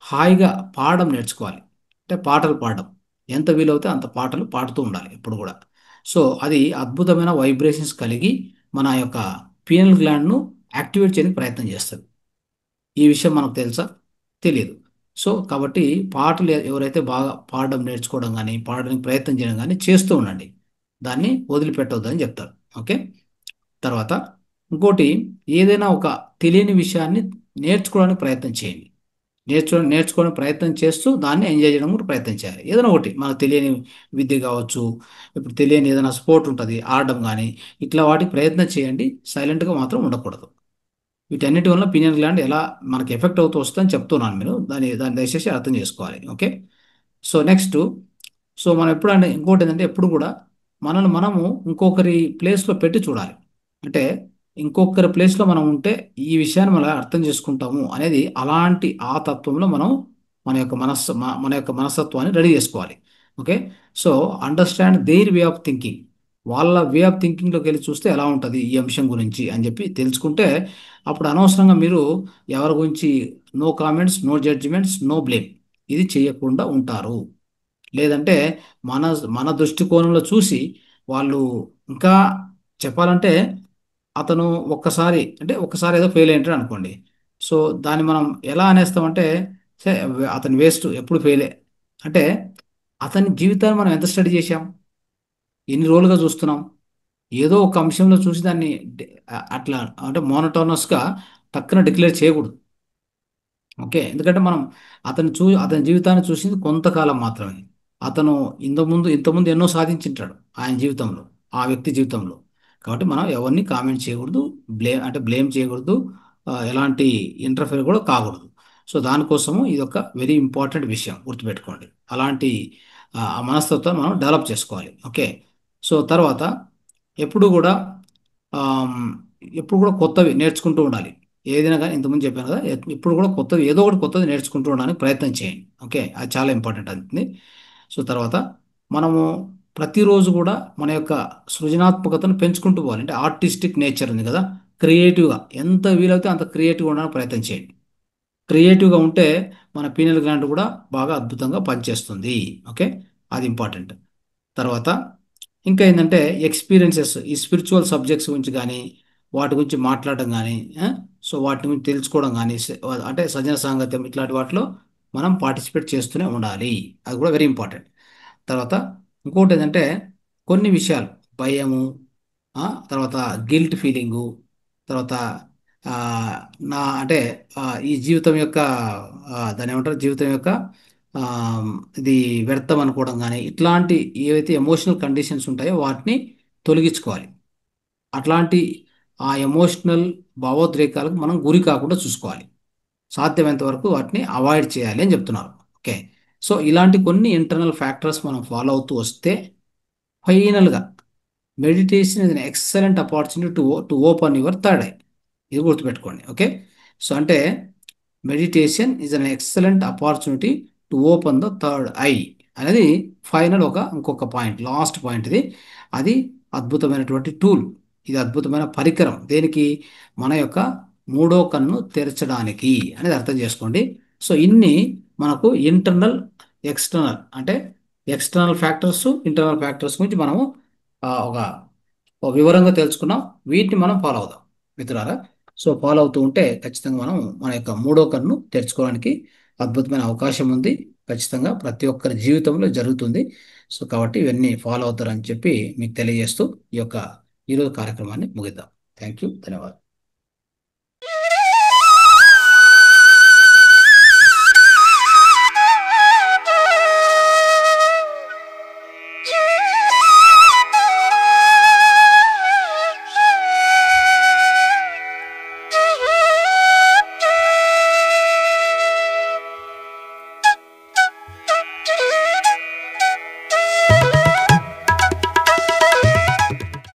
హాయిగా పాడడం నేర్చుకోవాలి. అంటే పాటలు పాడడం ఎంత వీలవుతే అంత పాటలు పాడుతూ ఉండాలి ఎప్పుడు కూడా. సో అది అద్భుతమైన వైబ్రేషన్స్ కలిగి మన యొక్క పీనల్ గ్లాండ్ను యాక్టివేట్ చేయడానికి ప్రయత్నం చేస్తుంది. ఈ విషయం మనకు తెలుసా? తెలియదు. సో కాబట్టి పాటలు ఎవరైతే బాగా పాడడం నేర్చుకోవడం కానీ పాడడానికి ప్రయత్నం చేయడం కానీ చేస్తూ ఉండండి. దాన్ని వదిలిపెట్టవద్దని చెప్తారు. ఓకే. తర్వాత ఇంకోటి, ఏదైనా ఒక తెలియని విషయాన్ని నేర్చుకోవడానికి ప్రయత్నం చేయండి. నేర్చుకోవడానికి ప్రయత్నం చేస్తూ దాన్ని ఎంజాయ్ చేయడం కూడా ప్రయత్నం చేయాలి. ఏదైనా ఒకటి మనకు తెలియని విద్య కావచ్చు, ఇప్పుడు తెలియని ఏదైనా స్పోర్ట్ ఉంటుంది ఆడడం కానీ, ఇట్లా వాటికి ప్రయత్నం చేయండి. సైలెంట్గా మాత్రం ఉండకూడదు. వీటన్నిటి వల్ల పీనియల్ గ్లాండ్ ఎలా మనకి ఎఫెక్ట్ అవుతూ వస్తుందని చెప్తున్నాను. మీరు దాన్ని దయచేసి అర్థం చేసుకోవాలి. ఓకే. సో నెక్స్ట్, సో మనం ఎప్పుడంటే ఇంకోటి ఏంటంటే ఎప్పుడు కూడా మనము ఇంకొకరి ప్లేస్లో పెట్టి చూడాలి. అంటే ఇంకొకరి ప్లేస్లో మనం ఉంటే ఈ విషయాన్ని మనం ఎలా అర్థం చేసుకుంటాము అనేది అలాంటి ఆ తత్వంలో మనం మన యొక్క మనస్తత్వాన్ని రెడీ చేసుకోవాలి. Okay. So understand their way of thinking. వాళ్ళ వే ఆఫ్ థింకింగ్లోకి వెళ్ళి చూస్తే ఎలా ఉంటుంది ఈ అంశం గురించి అని చెప్పి తెలుసుకుంటే అప్పుడు అనవసరంగా మీరు ఎవరి గురించి no comments, no judgements, no blame ఇది చేయకుండా ఉంటారు. లేదంటే మన మన దృష్టికోణంలో చూసి వాళ్ళు ఇంకా చెప్పాలంటే అతను ఒక్కసారి ఏదో ఫెయిల్ అయ్యాడు అనుకోండి. సో దాన్ని మనం ఎలా అనేస్తామంటే సే అతను వేస్ట్, ఎప్పుడు ఫెయిలే. అంటే అతని జీవితాన్ని మనం ఎంత స్టడీ చేశాం, ఎన్ని రోజులుగా చూస్తున్నాం. ఏదో ఒక అంశంలో చూసి దాన్ని అట్లా అంటే మోనోటోనస్గా టక్కున డిక్లేర్ చేయకూడదు. ఓకే. ఎందుకంటే మనం అతని జీవితాన్ని చూసింది కొంతకాలం మాత్రమే. అతను ఇంతకుముందు ఎన్నో సాధించింటాడు ఆయన జీవితంలో, ఆ వ్యక్తి జీవితంలో. కాబట్టి మనం ఎవరిని కామెంట్ చేయకూడదు, బ్లేమ్ చేయకూడదు, ఎలాంటి ఇంటర్ఫేర్ కూడా కాకూడదు. సో దానికోసము ఇది ఒక వెరీ ఇంపార్టెంట్ విషయం గుర్తుపెట్టుకోండి. అలాంటి ఆ మనస్తత్వం మనం డెవలప్ చేసుకోవాలి. ఓకే. సో తర్వాత ఎప్పుడు కూడా ఆమ్, ఎప్పుడు కూడా కొత్తవి నేర్చుకుంటూ ఉండాలి. ఏదైనా కానీ ఇంతకుముందు చెప్పాను కదా, ఇప్పుడు కూడా ఏదో ఒకటి కొత్తది నేర్చుకుంటూ ఉండడానికి ప్రయత్నం చేయండి. ఓకే. అది చాలా ఇంపార్టెంట్ అవుతుంది. సో తర్వాత మనము ప్రతిరోజు కూడా మన యొక్క సృజనాత్మకతను పెంచుకుంటూ పోవాలి. అంటే ఆర్టిస్టిక్ నేచర్ ఉంది కదా, క్రియేటివ్గా ఎంత వీలైతే అంత క్రియేటివ్గా ఉండడానికి ప్రయత్నం చేయండి. క్రియేటివ్గా ఉంటే మన పీనల్ గ్లాండ్ కూడా బాగా అద్భుతంగా పనిచేస్తుంది. ఓకే. అది ఇంపార్టెంట్. తర్వాత ఇంకా ఏంటంటే ఎక్స్పీరియన్సెస్, ఈ స్పిరిచువల్ సబ్జెక్ట్స్ గురించి కానీ వాటి గురించి మాట్లాడడం కానీ, సో వాటి గురించి తెలుసుకోవడం కానీ, అంటే సజన సాంగత్యం ఇట్లాంటి వాటిలో మనం పార్టిసిపేట్ చేస్తూనే ఉండాలి. అది కూడా వెరీ ఇంపార్టెంట్. తర్వాత ఇంకోటి ఏంటంటే కొన్ని విషయాలు భయము, తర్వాత గిల్ట్ ఫీలింగు, తర్వాత ఆ, నా అంటే ఈ జీవితం యొక్క దాని ఏమంటారు, జీవితం యొక్క ఆ, ఇది వ్యర్థం అనుకోవడం కానీ ఇట్లాంటి ఏవైతే ఎమోషనల్ కండిషన్స్ ఉంటాయో వాటిని తొలగించుకోవాలి. అట్లాంటి ఆ ఎమోషనల్ భావోద్రేకాలకు మనం గురి కాకుండా చూసుకోవాలి. సాధ్యమైనంత వరకు వాటిని అవాయిడ్ చేయాలి అని చెప్తున్నారు. ఓకే. సో ఇలాంటి కొన్ని ఇంటర్నల్ ఫ్యాక్టర్స్ మనం ఫాలో అవుతూ వస్తే ఫైనల్గా meditation is an excellent opportunity to open your third I. ఇది గుర్తుపెట్టుకోండి. ఓకే. సో అంటే meditation is an excellent opportunity to open the third I అనేది ఫైనల్ ఇంకొక పాయింట్, లాస్ట్ పాయింట్ ఇది. అది అద్భుతమైనటువంటి టూల్, ఇది అద్భుతమైన పరికరం. దేనికి? మన యొక్క మూడో కన్ను తెరచడానికి అనేది అర్థం చేసుకోండి. సో ఇన్ని మనకు ఇంటర్నల్, ఎక్స్టర్నల్ అంటే ఎక్స్టర్నల్ ఫ్యాక్టర్స్, ఇంటర్నల్ ఫ్యాక్టర్స్ గురించి మనము ఒక వివరంగా తెలుసుకున్నాం. వీటిని మనం ఫాలో అవుదాం మిత్రులారా. సో ఫాలో అవుతూ ఉంటే ఖచ్చితంగా మనం మన యొక్క మూడో కన్ను తెరుచుకోవడానికి అద్భుతమైన అవకాశం ఉంది. ఖచ్చితంగా ప్రతి ఒక్కరి జీవితంలో జరుగుతుంది. సో కాబట్టి ఇవన్నీ ఫాలో అవుతారని చెప్పి మీకు తెలియజేస్తూ ఈరోజు కార్యక్రమాన్ని ముగిద్దాం. Thank you. ధన్యవాదాలు.